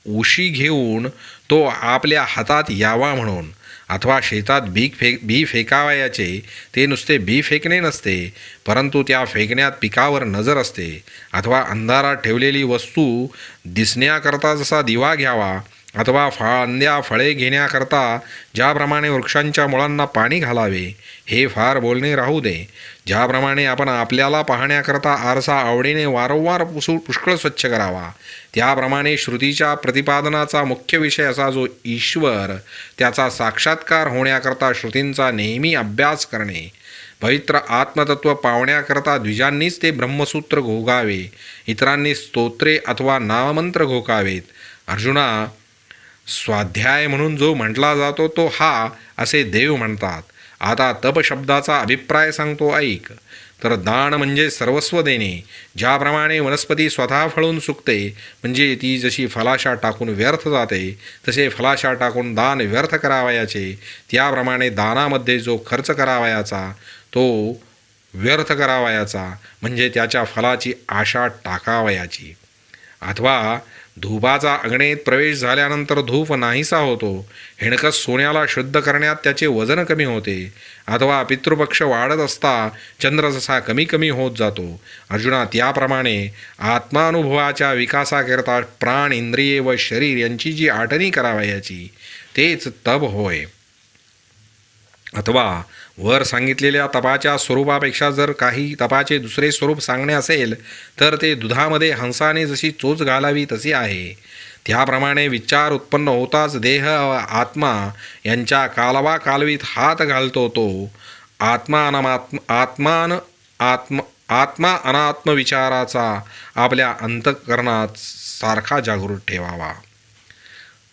उशी घेऊन तो आपल्या हातात यावा म्हणून. अथवा शेतात बी फेकावयाचे ते नुसते बी फेकणे नसते, परंतु त्या फेकण्यात पिकावर नजर असते. अथवा अंधारात ठेवलेली वस्तू दिसण्याकरता जसा दिवा घ्यावा, अथवा फांद्या फळे घेण्याकरता ज्याप्रमाणे वृक्षांच्या मुळांना पाणी घालावे, हे फार बोलणे राहू दे. ज्याप्रमाणे आपण आपल्याला पाहण्याकरता आरसा आवडीने वारंवार पुष्कळ स्वच्छ करावा, त्याप्रमाणे श्रुतीच्या प्रतिपादनाचा मुख्य विषय असा जो ईश्वर त्याचा साक्षात्कार होण्याकरता श्रुतींचा नेहमी अभ्यास करणे. पवित्र आत्मतत्व पावण्याकरता द्विजांनीच ते ब्रह्मसूत्र घोगावे, इतरांनी स्तोत्रे अथवा नाममंत्र घोकावेत. अर्जुना, स्वाध्याय म्हणून जो म्हटला जातो तो हा असे देव म्हणतात. आता तप शब्दाचा अभिप्राय सांगतो ऐक. तर दान म्हणजे सर्वस्व देणे. ज्याप्रमाणे वनस्पती स्वतः फळून सुकते, म्हणजे ती जशी फलाशा टाकून व्यर्थ जाते, तसे फलाशा टाकून दान व्यर्थ करावयाचे. त्याप्रमाणे दानामध्ये जो खर्च करावयाचा तो व्यर्थ करावयाचा, म्हणजे त्याच्या फलाची आशा टाकावयाची. अथवा धूपाचा अग्नीत प्रवेश झाल्यानंतर धूप नाहीसा होतो. हेणकस सोन्याला शुद्ध करण्यात त्याचे वजन कमी होते. अथवा पितृपक्ष वाढत असता चंद्र जसा कमी कमी होत जातो. अर्जुना, त्याप्रमाणे आत्मानुभवाच्या विकासाकरता प्राण, इंद्रिये व शरीर यांची जी आटणी करावयाची तेच तप होय. अथवा वर सांगितलेल्या तपाच्या स्वरूपापेक्षा जर काही तपाचे दुसरे स्वरूप सांगणे असेल तर ते दुधामध्ये हंसाने जशी चोच घालावी तसे आहे. त्याप्रमाणे विचार उत्पन्न होताच देह व आत्मा यांच्या कालवीत हात घालतो तो आत्मा अनात्म विचाराचा आपल्या अंतःकरणात सारखा जागृत ठेवावा.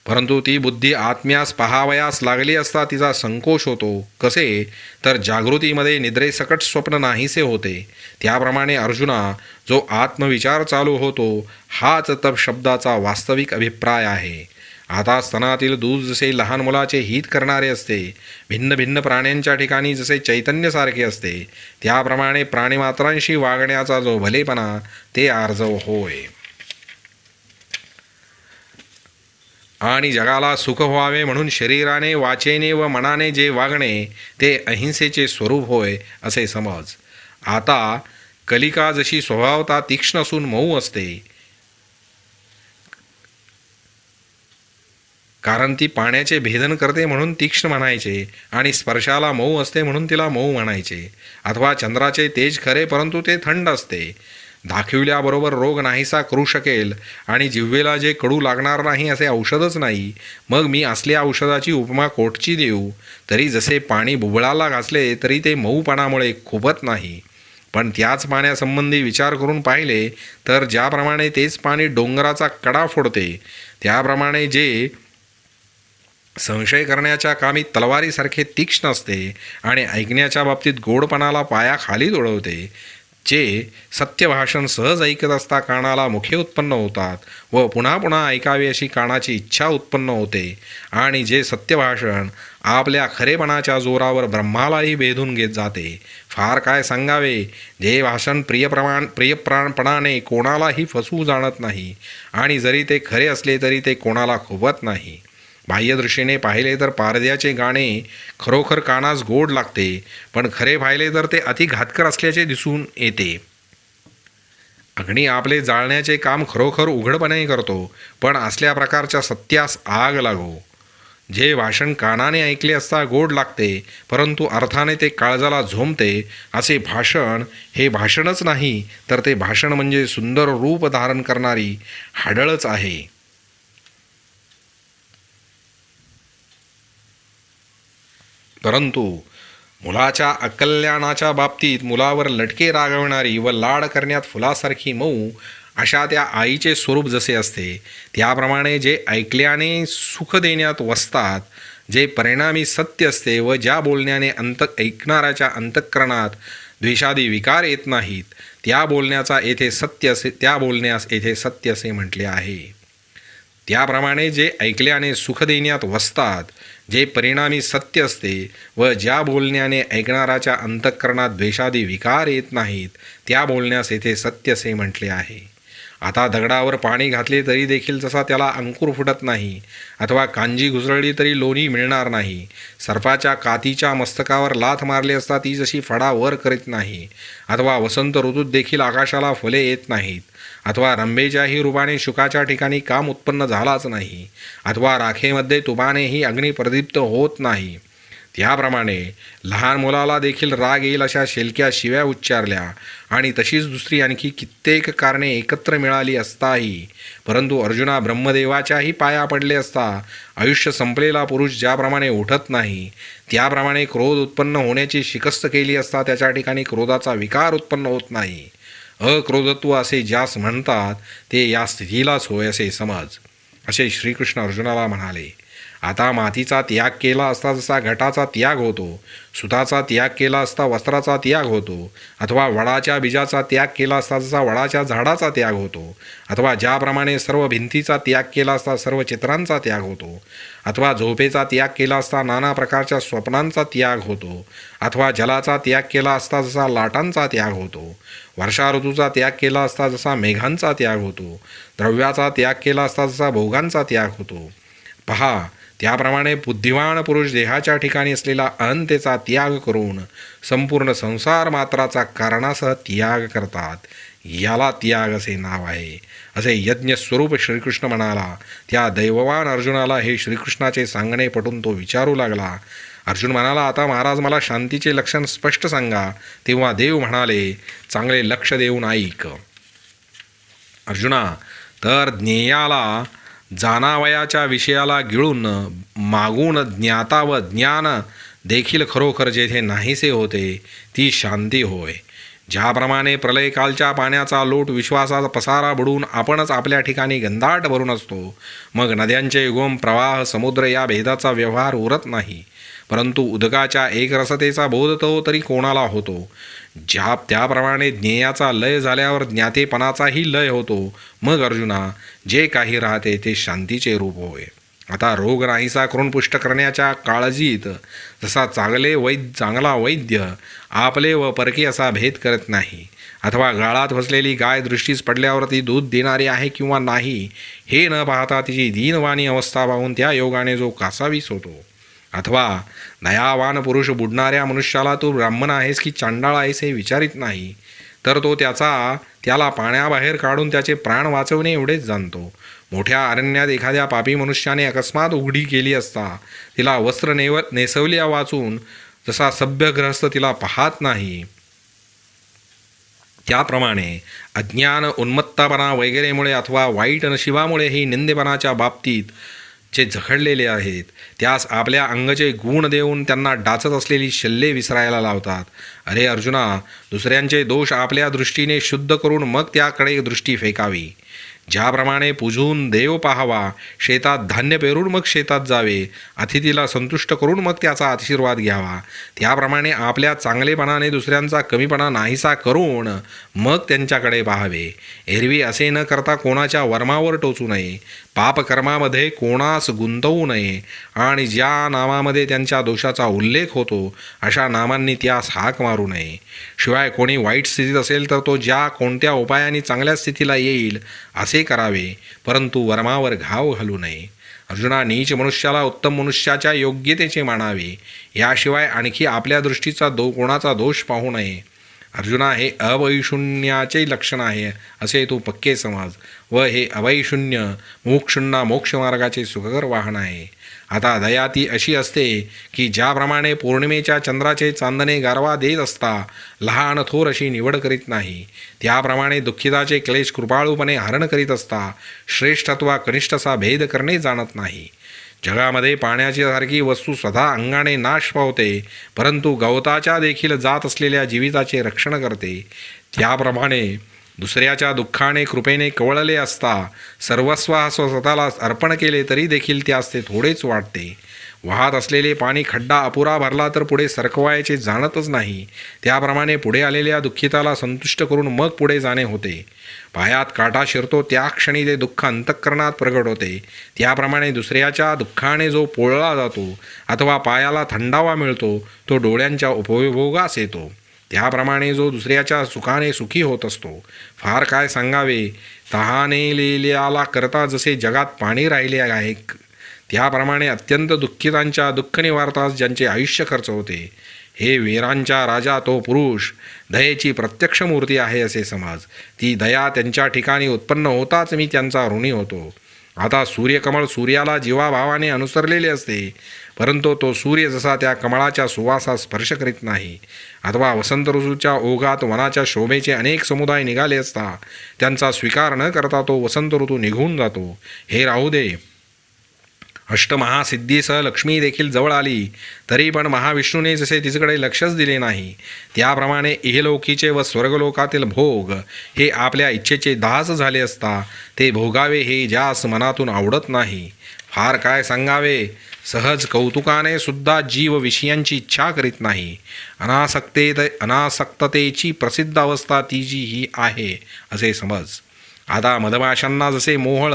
परंतु ती बुद्धी आत्म्यास पहावयास लागली असता तिचा संकोच होतो. कसे तर जागृतीमध्ये निद्रेसकट स्वप्न नाहीसे होते. त्याप्रमाणे अर्जुना, जो आत्मविचार चालू होतो हाच तप शब्दाचा वास्तविक अभिप्राय आहे. आता स्तनातील दूध जसे लहान मुलाचे हित करणारे असते, भिन्न भिन्न प्राण्यांच्या ठिकाणी जसे चैतन्यसारखे असते, त्याप्रमाणे प्राणीमात्रांशी वागण्याचा जो भलेपणा ते आर्जव होय. आणि जगाला सुख व्हावे म्हणून शरीराने, वाचेने व मनाने जे वागणे ते अहिंसेचे स्वरूप होय असे समज. आता कलिका जशी स्वभावता तीक्ष्ण असून मऊ असते, कारण ती पाण्याचे भेदन करते म्हणून तीक्ष्ण म्हणायचे, आणि स्पर्शाला मऊ असते म्हणून तिला मऊ म्हणायचे. अथवा चंद्राचे तेज खरे परंतु ते थंड असते. दाखविल्याबरोबर रोग नाहीसा करू शकेल आणि जिव्हेला जे कडू लागणार नाही असे औषधच नाही. मग मी असल्या औषधाची उपमा कोठची देऊ? तरी जसे पाणी बुबळाला घासले तरी ते मऊपणामुळे खुपत नाही. पण त्याच पाण्यासंबंधी विचार करून पाहिले तर ज्याप्रमाणे तेच पाणी डोंगराचा कडा फोडते, त्याप्रमाणे जे संशय करण्याच्या कामी तलवारीसारखे तीक्ष्ण असते आणि ऐकण्याच्या बाबतीत गोडपणाला पायाखाली तुडवते, जे सत्यभाषण सहज ऐकत असता कानाला मुखे उत्पन्न होतात व पुन्हा पुन्हा ऐकावे अशी कानाची इच्छा उत्पन्न होते, आणि जे सत्यभाषण आपल्या खरेपणाच्या जोरावर ब्रह्मालाही भेदून घेत जाते. फार काय सांगावे, जे भाषण प्रियपणाने कोणालाही फसवू जाणत नाही, आणि जरी ते खरे असले तरी ते कोणाला खुपत नाही. बाह्यदृष्टीने पाहिले तर पारद्याचे गाणे खरोखर कानास गोड लागते, पण खरे पाहिले तर ते अति घातकर असल्याचे दिसून येते. अग्नी आपले जाळण्याचे काम खरोखर उघडपणे करतो, पण असल्या प्रकारच्या सत्यास आग लागो. जे भाषण कानाने ऐकले असता गोड लागते, परंतु अर्थाने ते काळजाला झोंबते, असे भाषण हे भाषणच नाही, तर ते भाषण म्हणजे सुंदर रूप धारण करणारी हाडळच आहे. परंतु मुलाच्या अकल्याणाच्या बाबतीत मुलावर लटके रागविणारी व लाड करण्यात फुलासारखी मऊ अशा त्या आईचे स्वरूप जसे असते, त्याप्रमाणे जे ऐकल्याने सुख देण्यात वसतात, जे परिणामी सत्य असते व ज्या बोलण्याने ऐकणाऱ्याच्या अंतःकरणात द्वेषादी विकार येत नाहीत, त्या बोलण्यास येथे सत्य असे म्हटले आहे. त्याप्रमाणे जे ऐकल्याने सुख देण्यात वसतात, जे परिणामी सत्य असते व ज्या बोलण्याने ऐकणाऱ्याच्या अंतःकरणात द्वेषादी विकार येत नाहीत, त्या बोलण्यास येथे सत्य असे म्हटले आहे. आता दगडावर पाणी घातले तरी देखील जसा त्याला अंकुर फुटत नाही, अथवा कांजी घुसळली तरी लोणी मिळणार नाही, सर्पाच्या कातीच्या मस्तकावर लाथ मारली असता ती जशी फडा वर करीत नाही, अथवा वसंत ऋतूत देखील आकाशाला फुले येत नाहीत, अथवा रंभेच्याही रूपाने शुकाच्या ठिकाणी काम उत्पन्न झालाच नाही, अथवा राखेमध्ये तुपानेही अग्नी प्रदीप्त होत नाही, त्याप्रमाणे लहान मुलाला देखील राग येईल अशा शेलक्या शिव्या उच्चारल्या, आणि तशीच दुसरी आणखी कित्येक कारणे एकत्र मिळाली असताही, परंतु अर्जुना ब्रह्मदेवाच्याही पाया पडले असता आयुष्य संपलेला पुरुष ज्याप्रमाणे उठत नाही, त्याप्रमाणे क्रोध उत्पन्न होण्याची शिकस्त केली असता त्याच्या ठिकाणी क्रोधाचा विकार उत्पन्न होत नाही. अक्रोधत्व असे ज्यास म्हणतात ते या स्थितीलाच होय असे समज, असे श्रीकृष्ण अर्जुनाला म्हणाले. आता मातीचा त्याग केला असता जसा घटाचा त्याग होतो, सुताचा त्याग केला असता वस्त्राचा त्याग होतो, अथवा वडाच्या बीजाचा त्याग केला असता जसा वडाच्या झाडाचा त्याग होतो, अथवा ज्याप्रमाणे सर्व भिंतीचा त्याग केला असता सर्व चित्रांचा त्याग होतो, अथवा झोपेचा त्याग केला असता नाना प्रकारच्या स्वप्नांचा त्याग होतो, अथवा जलाचा त्याग केला असता जसा लाटांचा त्याग होतो, वर्षा ऋतूचा त्याग केला असता जसा मेघांचा त्याग होतो, द्रव्याचा त्याग केला असता जसा भोगांचा त्याग होतो. पहा, त्याप्रमाणे बुद्धिवान पुरुष देहाच्या ठिकाणी असलेला अहंतेचा त्याग करून संपूर्ण संसार मात्राचा कारणासह त्याग करतात. याला त्याग असे नाव आहे, असे यज्ञस्वरूप श्रीकृष्ण म्हणाला. त्या दैववान अर्जुनाला हे श्रीकृष्णाचे सांगणे पटून तो विचारू लागला. अर्जुन म्हणाला, आता महाराज मला शांतीचे लक्षण स्पष्ट सांगा. तेव्हा देव म्हणाले, चांगले लक्ष देऊन ऐक. अर्जुना, तर ज्ञेयाला जाणावयाच्या विषयाला गिळून मागून ज्ञाता व ज्ञान देखील खरोखर जेथे नाहीसे होते ती शांती होय. ज्याप्रमाणे प्रलयकालच्या पाण्याचा लोट विश्वासाचा पसारा बुडून आपणच आपल्या ठिकाणी गंधाट भरून असतो, मग नद्यांचे युगम प्रवाह समुद्र या भेदाचा व्यवहार उरत नाही, परंतु उदकाच्या एकरसतेचा बोध तो तरी कोणाला होतो. त्याप्रमाणे ज्ञेयाचा लय झाल्यावर ज्ञातेपणाचाही लय होतो. मग अर्जुना, जे काही राहते ते शांतीचे रूप होय. आता रोग नाहीसा करून पुष्ट करण्याच्या काळजीत जसा चांगला वैद्य आपले व परके असा भेद करत नाही, अथवा गाळात फसलेली गाय दृष्टीस पडल्यावर ती दूध देणारी आहे किंवा नाही हे न पाहता तिची दीनवाणी अवस्था पाहून त्या योगाने जो कासावीस होतो, अथवा दयावान पुरुष बुडणाऱ्या मनुष्याला तू ब्राह्मण आहेस की चांडाळ आहेस हे विचारित नाही, तर तो त्याला पाण्याबाहेर काढून त्याचे प्राण वाचवणे एवढेच जाणतो. मोठ्या अरण्यात एखाद्या पापी मनुष्याने अकस्मात उघडी केली असता तिला वस्त्र नेसवल्या वाचून जसा सभ्य ग्रहस्थ तिला पाहत नाही, त्याप्रमाणे अज्ञान, उन्मत्तपणा वगैरेमुळे अथवा वाईट नशिबामुळे ही निंदेपणाच्या बाबतीत जे झखडलेले आहेत त्यास आपल्या अंगचे गुण देऊन त्यांना डाचत असलेली शल्ये विसरायला लावतात. अरे अर्जुना, दुसऱ्यांचे दोष आपल्या दृष्टीने शुद्ध करून मग त्याकडे दृष्टी फेकावी. ज्याप्रमाणे पूजून देव पाहावा, शेतात धान्य पेरून मग शेतात जावे, अतिथीला संतुष्ट करून मग त्याचा आशीर्वाद घ्यावा, त्याप्रमाणे आपल्या चांगलेपणाने दुसऱ्यांचा कमीपणा नाहीसा करून मग त्यांच्याकडे पाहावे. एरवी असे न करता कोणाच्या वर्मावर टोचू नये, पापकर्मामध्ये कोणास गुंतवू नये, आणि ज्या नामामध्ये त्यांच्या दोषाचा उल्लेख होतो अशा नामांनी त्यास हाक मारू नये. शिवाय कोणी वाईट स्थितीत असेल तर तो ज्या कोणत्या उपायाने चांगल्या स्थितीला येईल असे करावे, परंतु वर्मावर घाव घालू नये. अर्जुना, नीच मनुष्याला उत्तम मनुष्याच्या योग्यतेचे मानावे, याशिवाय आणखी आपल्या दृष्टीचा कोणाचा दोष पाहू नये. अर्जुना, हे अवैशून्याचे लक्षण आहे असे तू पक्के समज, व हे अवैशून्य मुमुक्षूंना मोक्षमार्गाचे सुखकर वाहन आहे. आता दया ती अशी असते की ज्याप्रमाणे पौर्णिमेच्या चंद्राचे चांदणे गारवा देत असता लहान थोर अशी निवड करीत नाही, त्याप्रमाणे दुःखिताचे क्लेश कृपाळूपणे हरण करीत असता श्रेष्ठ अथवा कनिष्ठ असा भेद करणे जाणत नाही. जगामध्ये पाण्याची सारखी वस्तू स्वतः अंगाने नाश पावते, परंतु गवताच्या देखील जात असलेल्या जीविताचे रक्षण करते. त्याप्रमाणे दुसऱ्याच्या दुःखाने कृपेने कवळले असता सर्वस्व स्वतःला अर्पण केले तरी देखील त्यास ते थोडेच वाटते. वाहत असलेले पाणी खड्डा अपुरा भरला तर पुढे सरकवायचे जाणतच नाही, त्याप्रमाणे पुढे आलेल्या दुःखिताला संतुष्ट करून मग पुढे जाणे होते. पायात काटा शिरतो त्या क्षणी ते दुःख अंतःकरणात प्रगट होते, त्याप्रमाणे दुसऱ्याच्या दुःखाने जो पोळला जातो अथवा पायाला थंडावा मिळतो तो डोळ्यांच्या उपभोगास येतो. त्याप्रमाणे जो दुसऱ्याच्या सुखाने सुखी होत असतो. फार काय सांगावे, तहानेलेल्याला करता जसे जगात पाणी राहिले आहे त्याप्रमाणे अत्यंत दुःखितांच्या दुःख निवारताच ज्यांचे आयुष्य खर्च होते. हे वीरांच्या राजा तो पुरुष दयेची प्रत्यक्ष मूर्ती आहे असे समज. ती दया त्यांच्या ठिकाणी उत्पन्न होताच मी त्यांचा ऋणी होतो. आता सूर्यकमळ सूर्याला जीवाभावाने अनुसरलेले असते, परंतु तो सूर्य जसा त्या कमळाच्या सुवासास स्पर्श करीत नाही, अथवा वसंत ऋतूच्या ओघात वनाच्या शोभेचे अनेक समुदाय निघाले असता त्यांचा स्वीकार न करता तो वसंत ऋतू निघून जातो. हे राहू दे, अष्टमहासिद्धीसह लक्ष्मी देखील जवळ आली तरी पण महाविष्णूने जसे तिच्याकडे लक्षच दिले नाही, त्याप्रमाणे इहलोकीचे व स्वर्गलोकातील भोग हे आपल्या इच्छेचे दास झाले असता ते भोगावे हे ज्यास मनातून आवडत नाही. फार काय सांगावे, सहज कौतुकाने सुद्धा जीव विषयांची इच्छा करीत नाही. अनासक्ततेची प्रसिद्ध अवस्था ती जी ही आहे असे समज. आता मधमाशांना जसे मोहळ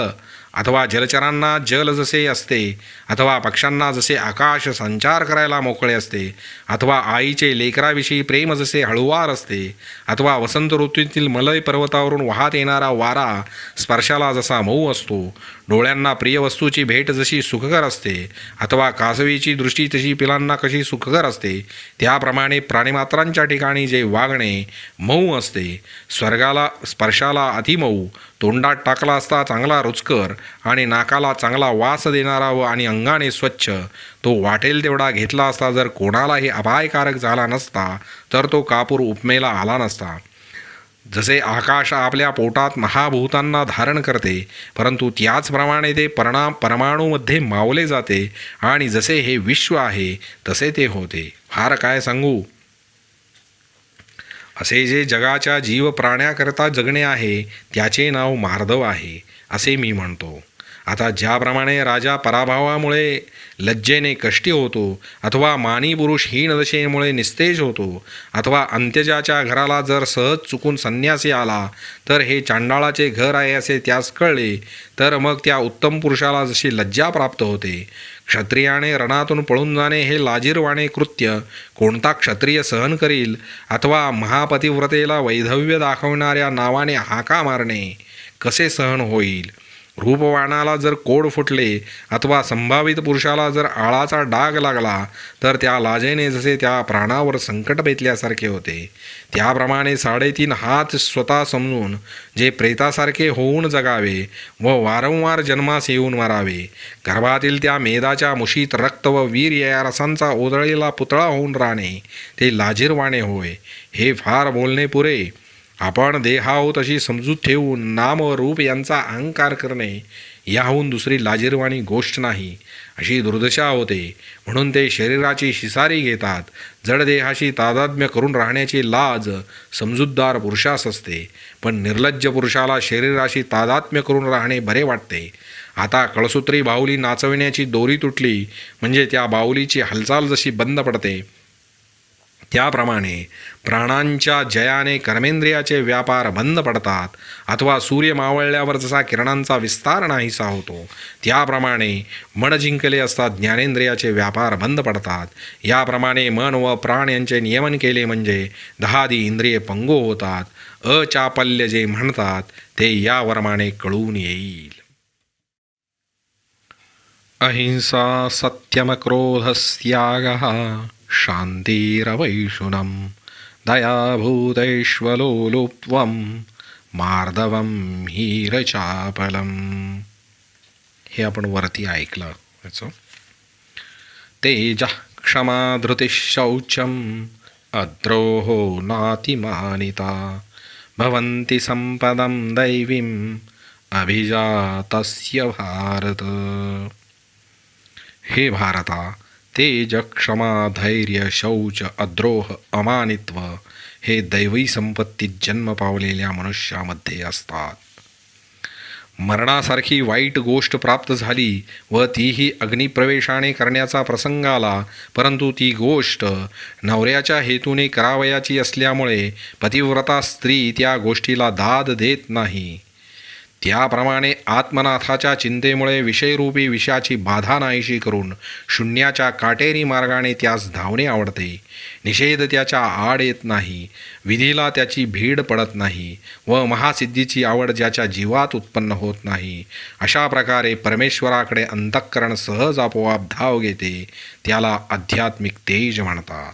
अथवा जलचरांना जल जसे असते, अथवा पक्ष्यांना जसे आकाश संचार करायला मोकळे असते, अथवा आईचे लेकराविषयी प्रेम जसे हळुवार असते, अथवा वसंत ऋतूतील मलय पर्वतावरून वाहत येणारा वारा स्पर्शाला जसा मऊ असतो, डोळ्यांना प्रिय वस्तूची भेट जशी सुखकर असते, अथवा कासवीची दृष्टी तशी पिलांना कशी सुखकर असते, त्याप्रमाणे प्राणिमात्रांच्या ठिकाणी जे वागणे मऊ असते, स्पर्शाला अतिमऊ, तोंडात टाकला असता चांगला रुचकर आणि नाकाला चांगला वास देणारा व आणि अंगाने स्वच्छ, तो वाटेल तेवढा घेतला असता जर कोणालाही अपायकारक झाला नसता तर तो कापूर उपमेला आला नसता. जसे आकाश आपल्या पोटात महाभूतांना धारण करते, परंतु त्याचप्रमाणे ते परमाणूमध्ये मावले जाते, आणि जसे हे विश्व आहे तसे ते होते. फार काय सांगू. असे जे जगाच्या जीव प्राण्याकरता जगणे आहे त्याचे नाव मार्दव आहे असे मी म्हणतो. आता ज्याप्रमाणे राजा पराभवामुळे लज्जेने कष्टी होतो, अथवा मानी पुरुष हीनदशेमुळे निस्तेज होतो, अथवा अंत्यजाच्या घराला जर सहज चुकून संन्यासी आला तर हे चांडाळाचे घर आहे असे त्यास कळले, तर मग त्या उत्तम पुरुषाला जशी लज्जा प्राप्त होते. क्षत्रियाने रणातून पळून जाणे हे लाजीरवाणे कृत्य कोणता क्षत्रिय सहन करील, अथवा महापतिव्रतेला वैधव्य दाखवणाऱ्या नावाने हाका मारणे कसे सहन होईल. रूपवानाला जर कोड फुटले, अथवा संभावित पुरुषाला जर आळाचा डाग लागला, तर त्या लाजेने जसे त्या प्राणावर संकट बेतल्यासारखे होते. त्याप्रमाणे 3.5 हात स्वतः समजून जे प्रेतासारखे होऊन जगावे व वारंवार जन्मास येऊन मरावे, गर्भातील त्या मेदाच्या मुशीत रक्त व वीर या रसांचा ओदळलेला पुतळा होऊन राहणे, ते लाजीरवाणे होय. हे फार बोलणे पुरे. आपण देहाहूत अशी समजूत ठेवून नाम व रूप यांचा अहंकार करणे याहून दुसरी लाजीरवाणी गोष्ट नाही, अशी दुर्दशा होते. म्हणून ते शरीराची शिसारी घेतात. जडदेहाशी तादात्म्य करून राहण्याची लाज समजूतदार पुरुषास असते, पण निर्लज्ज पुरुषाला शरीराशी तादात्म्य करून राहणे बरे वाटते. आता कळसूत्री बाहुली नाचविण्याची दोरी तुटली म्हणजे त्या बाहुलीची हालचाल जशी बंद पडते, त्याप्रमाणे प्राणांच्या जयाने कर्मेंद्रियाचे व्यापार बंद पडतात, अथवा सूर्य मावळल्यावर जसा किरणांचा विस्तार नाहीसा होतो, त्याप्रमाणे मन जिंकले असता ज्ञानेंद्रियाचे व्यापार बंद पडतात. याप्रमाणे मन व प्राण यांचे नियमन केले म्हणजे 10 इंद्रिये पंगू होतात. अचापल्य जे म्हणतात ते याप्रमाणे कळून येईल. अहिंसा सत्यमक्रोधस्त्यागः शान्तिरवैषुणं दयाभूतैश्वलोलुप्त्वं मार्दवं हीरचापलम. हे आपण वरती ऐकलं याचं. तेजः क्षमा धृतिः शौचम् अद्रोहो नातिमानिता भवन्ति संपदं दैवीम् अभिजातस्य भारत. हे भारता, तेज, क्षमा, धैर्य, शौच, अद्रोह, अमानित्व हे दैवी संपत्तीत जन्म पावलेल्या मनुष्यामध्ये असतात. मरणासारखी वाईट गोष्ट प्राप्त झाली व तीही अग्निप्रवेशाने करण्याचा प्रसंग आला, परंतु ती गोष्ट नवऱ्याच्या हेतूने करावयाची असल्यामुळे पतिव्रता स्त्री त्या गोष्टीला दाद देत नाही. त्याप्रमाणे आत्मनाथाच्या चिंतेमुळे विषयरूपी विषयाची बाधा नाहीशी करून शून्याच्या काटेरी मार्गाने त्यास धावणे आवडते. निषेध त्याच्या आड येत नाही, विधीला त्याची भीड पडत नाही व महासिद्धीची आवड ज्याच्या जीवात उत्पन्न होत नाही. अशा प्रकारे परमेश्वराकडे अंतःकरण सहज आपोआप धाव घेते, त्याला आध्यात्मिक तेज म्हणतात.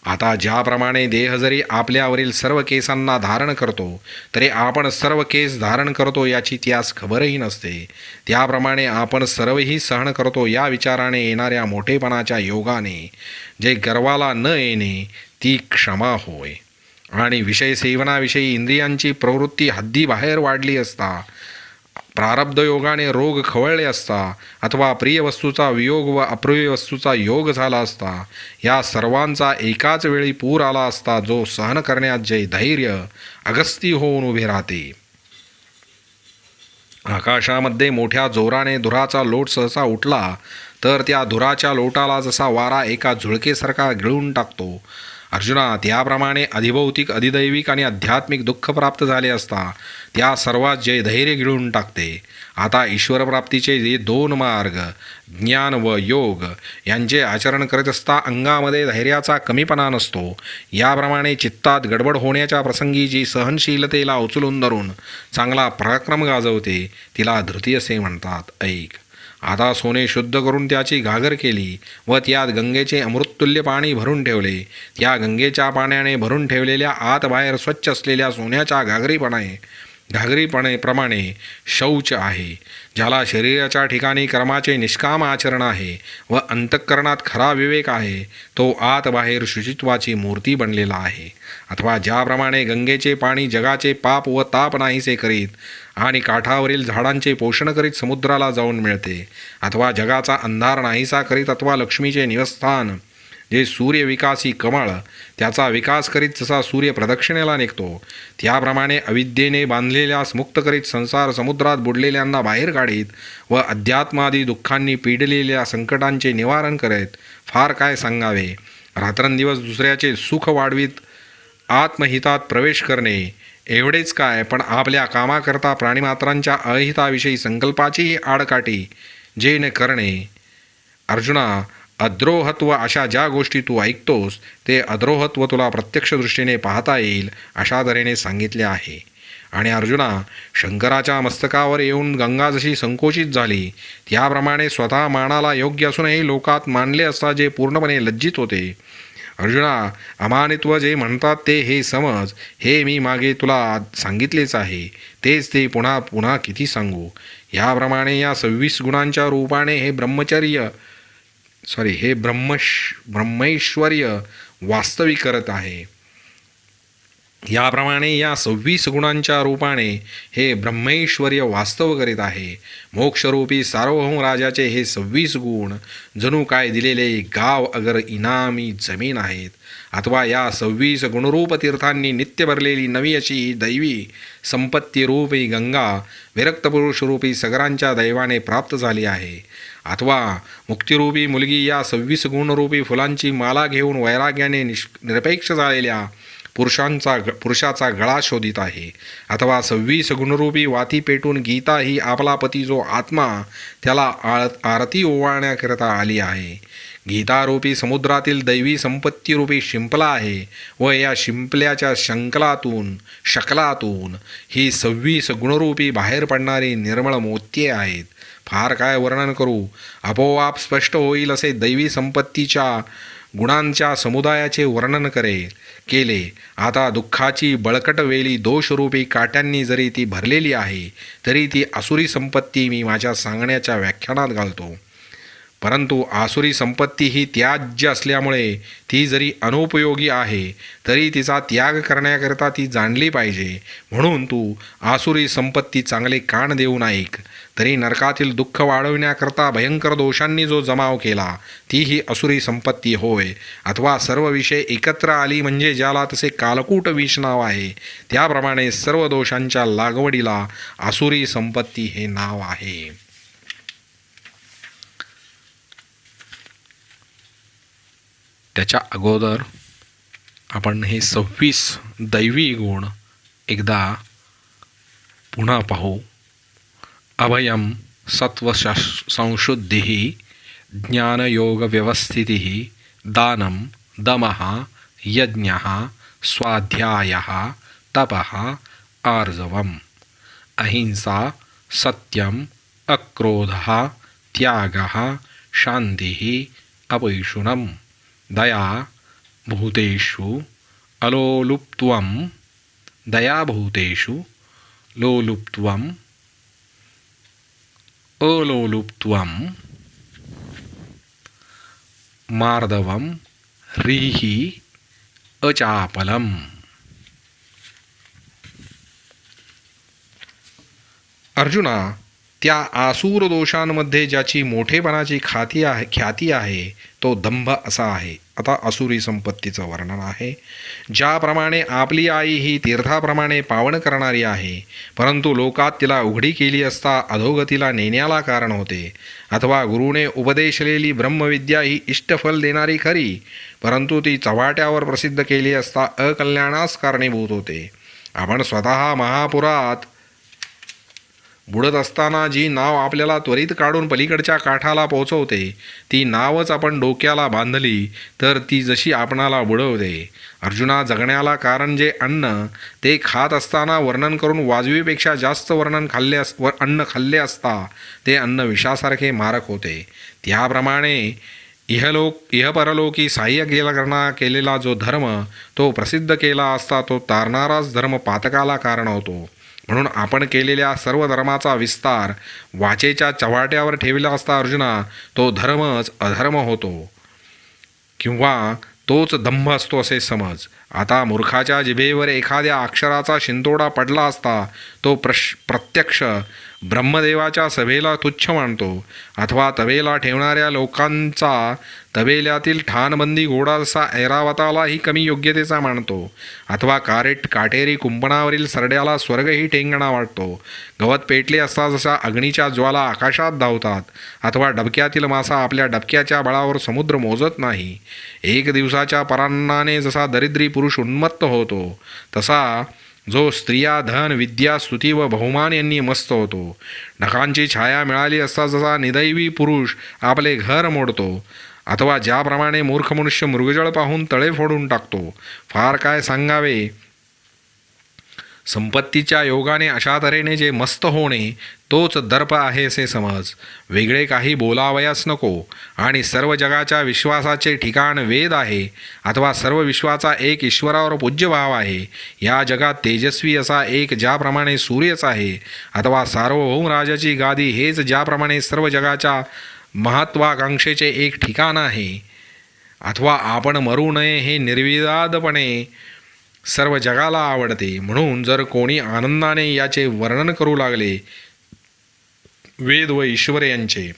आता ज्याप्रमाणे देह जरी आपल्यावरील सर्व केसांना धारण करतो तरी आपण सर्व केस धारण करतो याची त्यास खबरही नसते, त्याप्रमाणे आपण सर्वही सहन करतो या विचाराने येणाऱ्या मोठेपणाच्या योगाने जे गर्वाला न येणे ती क्षमा होय. आणि विषय सेवनाविषयी इंद्रियांची प्रवृत्ती हद्दीबाहेर वाढली असता, प्रारब्ध योगाने रोग खवळले असता, अथवा प्रिय वस्तूचा वियोग व अप्रिय वस्तूचा योग झाला असता, या सर्वांचा एकाच वेळी पूर आला असता, जो सहन करण्यात जे धैर्य अगस्ती होऊन उभे राहते. आकाशामध्ये मोठ्या जोराने धुराचा लोट सहसा उठला तर त्या धुराच्या लोटाला जसा वारा एका झुळकेसारखा गिळून टाकतो, अर्जुना, त्याप्रमाणे अधिभौतिक, अधिदैविक आणि आध्यात्मिक दुःख प्राप्त झाले असता त्या सर्वात जे धैर्य गिळून टाकते. आता ईश्वरप्राप्तीचे जे 2 मार्ग, ज्ञान व योग यांचे आचरण करीत असता अंगामध्ये धैर्याचा कमीपणा नसतो. याप्रमाणे चित्तात गडबड होण्याच्या प्रसंगी जी सहनशीलतेला उचलून धरून चांगला पराक्रम गाजवते तिला धृती असे म्हणतात. ऐक, आता सोने शुद्ध करून त्याची घागर केली व त्यात गंगेचे अमृततुल्य पाणी भरून ठेवले. त्या गंगेच्या पाण्याने भरून ठेवलेल्या आत बाहेर स्वच्छ असलेल्या सोन्याच्या घागरीप्रमाणे शौच आहे. ज्याला शरीराच्या ठिकाणी कर्माचे निष्काम आचरण आहे व अंतःकरणात खरा विवेक आहे, तो आत बाहेर शुचित्वाची मूर्ती बनलेला आहे. अथवा ज्याप्रमाणे गंगेचे पाणी जगाचे पाप व ताप नाहीसे करीत आणि काठावरील झाडांचे पोषण करीत समुद्राला जाऊन मिळते, अथवा जगाचा अंधार नाहीसा करीत, अथवा लक्ष्मीचे निवस्थान जे सूर्यविकासी कमळ त्याचा विकास करीत जसा सूर्य प्रदक्षिणेला निघतो, त्याप्रमाणे अविद्येने बांधलेल्यास मुक्त करीत संसार समुद्रात बुडलेल्यांना बाहेर काढीत व अध्यात्मादी दुःखांनी पीडलेल्या संकटांचे निवारण करीत फार काय सांगावे. रात्रंदिवस दुसऱ्याचे सुख वाढवीत आत्महितात प्रवेश करणे एवढेच काय, पण आपल्या कामाकरता प्राणीमात्रांच्या अहिताविषयी संकल्पाचीही आडकाठी जे न करणे. अर्जुना, अद्रोहत्व अशा ज्या गोष्टी तू ऐकतोस ते अद्रोहत्व तुला प्रत्यक्ष दृष्टीने पाहता येईल अशा तऱ्हेने सांगितले आहे. आणि अर्जुना, शंकराच्या मस्तकावर येऊन गंगा जशी संकोचित झाली त्याप्रमाणे स्वतः मानाला योग्य असूनही लोकात मानले असता जे पूर्णपणे लज्जित होते. अर्जुना, अमानित्व जे म्हणतात ते हे समज, हे मी मागे तुला सांगितलेच आहे, तेच ते पुन्हा पुन्हा किती सांगू. याप्रमाणे या 26 गुणांच्या रूपाने हे ब्रह्मैश्वर्य वास्तविक करत आहे. याप्रमाणे या 26 गुणांच्या रूपाने हे ब्रह्मैश्वर्य वास्तव करीत आहे. मोक्षरूपी सार्वभौम राजाचे हे 26 गुण जणू काय दिलेले गाव अगर इनामी जमीन आहेत, अथवा या 26 गुणरूप तीर्थांनी नित्य भरलेली नवी अशी दैवी संपत्तीरूपी गंगा विरक्त पुरुषरूपी सगरांच्या दैवाने प्राप्त झाली आहे, अथवा मुक्तिरूपी मुलगी या 26 गुणरूपी फुलांची माला घेऊन वैराग्याने निरपेक्ष झालेल्या पुरुषाचा गळा शोधित आहे, अथवा 26 गुणरूपी वाती पेटून गीता ही आपला पती जो आत्मा त्याला आरती ओवाळण्याकरता आली आहे. गीतारूपी समुद्रातील दैवी संपत्तीरूपी शिंपला आहे व या शिंपल्याच्या शकलातून ही 26 गुणरूपी बाहेर पडणारी निर्मळ मोत्ये आहेत. फार काय वर्णन करू, आपोआप स्पष्ट होईल असे दैवी संपत्तीच्या गुणांच्या समुदायाचे वर्णन केले. आता दुःखाची बळकट वेली दोषरूपी काट्यांनी जरी ती भरलेली आहे तरी ती आसुरी संपत्ती मी माझ्या सांगण्याच्या व्याख्यानात घालतो. परंतु आसुरी संपत्ती ही त्याज्य असल्यामुळे ती जरी अनुपयोगी आहे तरी तिचा त्याग करण्याकरता ती जाणली पाहिजे. म्हणून तू आसुरी संपत्ती चांगले कान देऊन ऐक. तरी नरकातील दुःख वाढविण्याकरता भयंकर दोषांनी जो जमाव केला ती ही असुरी संपत्ती होय, अथवा सर्व विषय एकत्र आली म्हणजे ज्याला तसे कालकूट विष नाव आहे, त्याप्रमाणे सर्व दोषांच्या लागवडीला आसुरी संपत्ती हे नाव आहे. त्याच्या अगोदर आपण हे 26 दैवी गुण एकदा पुन्हा पाहू. अभयम सत्वसंशुद्धिः ज्ञानयोगव्यवस्थितिः दानं दमः यज्ञः स्वाध्यायः तपः आर्जवम् अहिंसा सत्यम अक्रोधः त्यागः शान्तिः अपैशुनम् दया भूतेषु अलोलुप्त्वं दयाभूतेषु लोलुप्त्वम् अलोलुप्त्वं मार्दवं ह्रीहि अचापलम्. अर्जुना, त्या आसूर दोषांमध्ये ज्याची मोठेपणाची ख्याती आहे तो दंभ असा आहे. आता असुरी संपत्तीचं वर्णन आहे. ज्याप्रमाणे आपली आई ही तीर्थाप्रमाणे पावन करणारी आहे, परंतु लोकात तिला उघडी केली असता अधोगतीला नेण्याला कारण होते, अथवा गुरुने उपदेशलेली ब्रह्मविद्या ही इष्टफल देणारी खरी, परंतु ती चव्हाट्यावर प्रसिद्ध केली असता अकल्याणास कारणीभूत होते. आपण स्वतः महापुरात बुडत असताना जी नाव आपल्याला त्वरित काढून पलीकडच्या काठाला पोहोचवते ती नावच आपण डोक्याला बांधली तर ती जशी आपणाला बुडवते. अर्जुना, जगण्याला कारण जे अन्न ते खात असताना वर्णन करून वाजवीपेक्षा जास्त अन्न खाल्ले असता ते अन्न विषासारखे मारक होते. त्याप्रमाणे इहपरलोकी सहाय्य केलेला जो धर्म तो प्रसिद्ध केला असता तो तारणाराच धर्म पातकाला कारण होतो. म्हणून आपण केलेल्या सर्व धर्माचा विस्तार वाचेच्या चव्हाट्यावर ठेवला असता अर्जुना तो धर्मच अधर्म होतो किंवा तोच दंभ असतो असे समज. आता मूर्खाच्या जिभेवर एखाद्या अक्षराचा शिंतोडा पडला असता तो प्रत्यक्ष ब्रह्मदेवाच्या सभेला तुच्छ मानतो, अथवा तबेला ठेवणाऱ्या लोकांचा तबेल्यातील ठाणबंदी घोडा जसा ऐरावतालाही कमी योग्यतेचा मानतो, अथवा काटेरी कुंपणावरील सरड्याला स्वर्गही ठेंगणा वाटतो, गवत पेटले असता जसा अग्नीच्या ज्वाला आकाशात धावतात, अथवा डबक्यातील मासा आपल्या डबक्याच्या बळावर समुद्र मोजत नाही, एक दिवसाच्या परान्नाने जसा दरिद्री पुरुष उन्मत्त होतो, तसा जो स्त्रिया धन विद्या स्तुती व बहुमान यांनी मस्त होतो, ढगांची छाया मिळाली असता जसा निदैवी पुरुष आपले घर मोडतो, अथवा ज्याप्रमाणे मूर्ख मनुष्य मृगजळ पाहून तळे फोडून टाकतो. फार काय सांगावे. संपत्तीच्या योगाने अशा तऱ्हेने जे मस्त होणे तोच दर्प आहे असे समज. वेगळे काही बोलावयास नको. आणि सर्व जगाच्या विश्वासाचे ठिकाण वेद आहे, अथवा सर्व विश्वाचा एक ईश्वरावर पूज्य भाव आहे. या जगात तेजस्वी असा एक ज्याप्रमाणे सूर्यच आहे, अथवा सार्वभौम राजाची गादी हेच ज्याप्रमाणे सर्व जगाच्या महत्वाकांक्षेचे एक ठिकाण आहे, अथवा आपण मरू नये हे निर्विवादपणे सर्व जगाला आवडते. म्हणून जर कोणी आनंदाने याचे वर्णन करू लागले वेद व ईश्वर यांचे,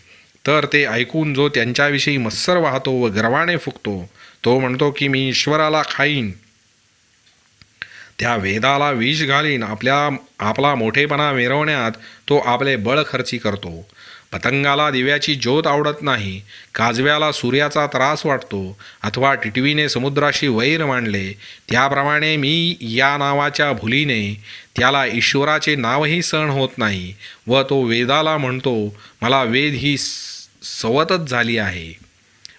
तर ते ऐकून जो त्यांच्याविषयी मत्सर वाहतो व गर्वाने फुकतो, तो म्हणतो की मी ईश्वराला खाईन, त्या वेदाला विष घालीन. आपला मोठेपणा मिरवण्यात तो आपले बळ खर्ची करतो. पतंगाला दिव्याची ज्योत आवडत नाही, काजव्याला सूर्याचा त्रास वाटतो, अथवा टिटवीने समुद्राशी वैर मांडले, त्याप्रमाणे मी या नावाच्या भुलीने त्याला ईश्वराचे नावही सहन होत नाही, व तो वेदाला म्हणतो मला वेद ही सवतच झाली आहे.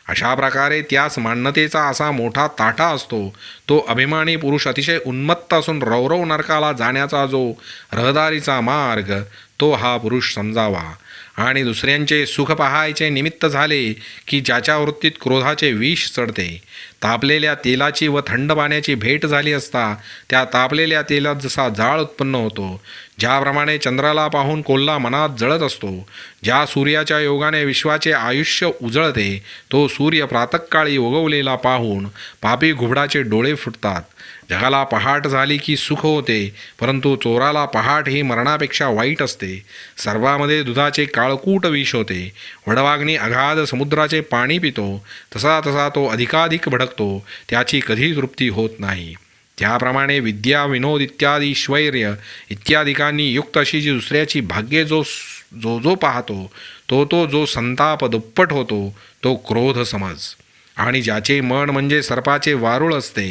अशा प्रकारे त्यास मान्यतेचा असा मोठा ताठा असतो. तो अभिमानी पुरुष अतिशय उन्मत्त असून रौरव नरकाला जाण्याचा जो रहदारीचा मार्ग, तो हा पुरुष समजावा. आणि दुसऱ्यांचे सुख पाहायचे निमित्त झाले की ज्याच्या वृत्तीत क्रोधाचे विष चढते. तापलेल्या तेलाची व थंड पाण्याची भेट झाली असता त्या तापलेल्या तेलात जसा जाळ उत्पन्न होतो, ज्याप्रमाणे चंद्राला पाहून कोल्हा मनात जळत असतो, ज्या सूर्याच्या योगाने विश्वाचे आयुष्य उजळते, तो सूर्य प्रातःकाळी उगवलेला पाहून पापी घुबडाचे डोळे फुटतात. जगाला पहाट झाली की सुख होते, परंतु चोराला पहाट ही मरणापेक्षा वाईट असते. सर्वामध्ये दुधाचे काळकूट विष होते. वडवाग्नी अगाध समुद्राचे पाणी पितो, तसा तसा तो अधिकाधिक भडकतो, त्याची कधी तृप्ती होत नाही. त्याप्रमाणे विद्या विनोद इत्यादी ऐश्वर्य इत्यादिकांनी युक्त अशी जी दुसऱ्याची भाग्ये जो पाहतो, तो जो संताप दुप्पट होतो, तो क्रोध समज. आणि ज्याचे मन म्हणजे सर्पाचे वारूळ असते,